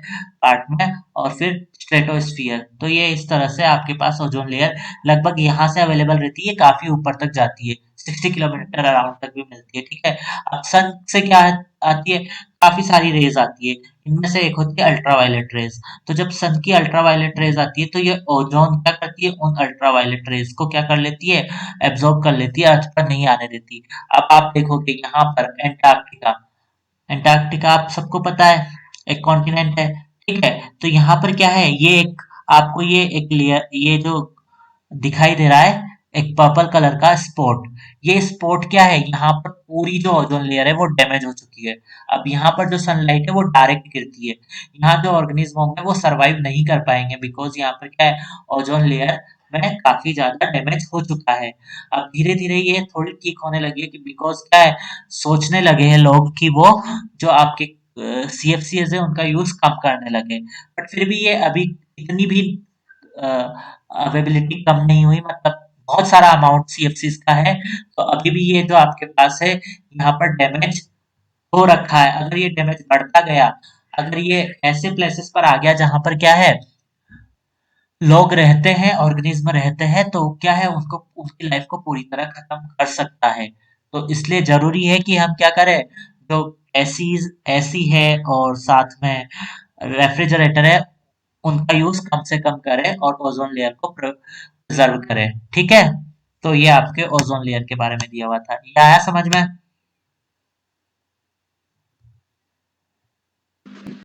[SPEAKER 1] पार्ट में, और फिर स्ट्रेटोस्फियर। तो ये इस तरह से आपके पास ओजोन लेयर लगभग यहाँ से अवेलेबल रहती है, काफी ऊपर तक जाती है, 60 किलोमीटर अराउंड तक भी मिलती है, ठीक है। अब सन से क्या आती है, काफी सारी रेज आती है, इनमें से एक होती है अल्ट्रावायलेट रेज। तो जब सन की अल्ट्रावायलेट रेज आती है तो ये ओजोन क्या करती है, उन अल्ट्रावायलेट रेज को क्या कर लेती है, एब्जॉर्ब कर लेती है, अर्थ पर नहीं आने देती। अब आप देखोगे यहाँ पर एंटार्क्टिका, एंटार्क्टिका आप सबको पता है एक कॉन्टिनेंट है, ठीक है। तो यहाँ पर क्या है, ये एक आपको ये एक लेयर, ये जो दिखाई दे रहा है एक पर्पल कलर का स्पॉट, ये स्पॉट क्या है, यहाँ पर पूरी जो ओजोन लेयर है वो डैमेज हो चुकी है। अब यहाँ पर जो सनलाइट है वो डायरेक्ट गिरती है, यहाँ जो ऑर्गेनिज्म होंगे वो सरवाइव नहीं कर पाएंगे, बिकॉज यहाँ पर क्या है, ओजोन लेयर में काफी ज्यादा डैमेज हो चुका है। अब धीरे धीरे ये थोड़ी ठीक होने लगी है कि बिकॉज क्या है, सोचने लगे हैं लोग कि वो जो आपके CFCs है उनका यूज कम करने लगे, बट फिर भी ये अभी इतनी भी अवेबिलिटी कम नहीं हुई, मतलब बहुत सारा अमाउंट CFCs का है, तो अभी भी ये जो आपके पास है यहाँ पर डैमेज हो रखा है। अगर ये डैमेज बढ़ता गया, अगर ये ऐसे प्लेसेस पर आ गया जहां पर क्या है, लोग रहते हैं, ऑर्गेनिज्म रहते हैं, तो क्या है, उनको उनकी लाइफ को पूरी तरह खत्म कर सकता है। तो इसलिए जरूरी है कि हम क्या करें, जो एसी है और साथ में रेफ्रिजरेटर है, उनका यूज कम से कम करें और ओजोन लेयर को प्रिजर्व करें, ठीक है। तो ये आपके ओजोन लेयर के बारे में दिया हुआ था, ये आया समझ में।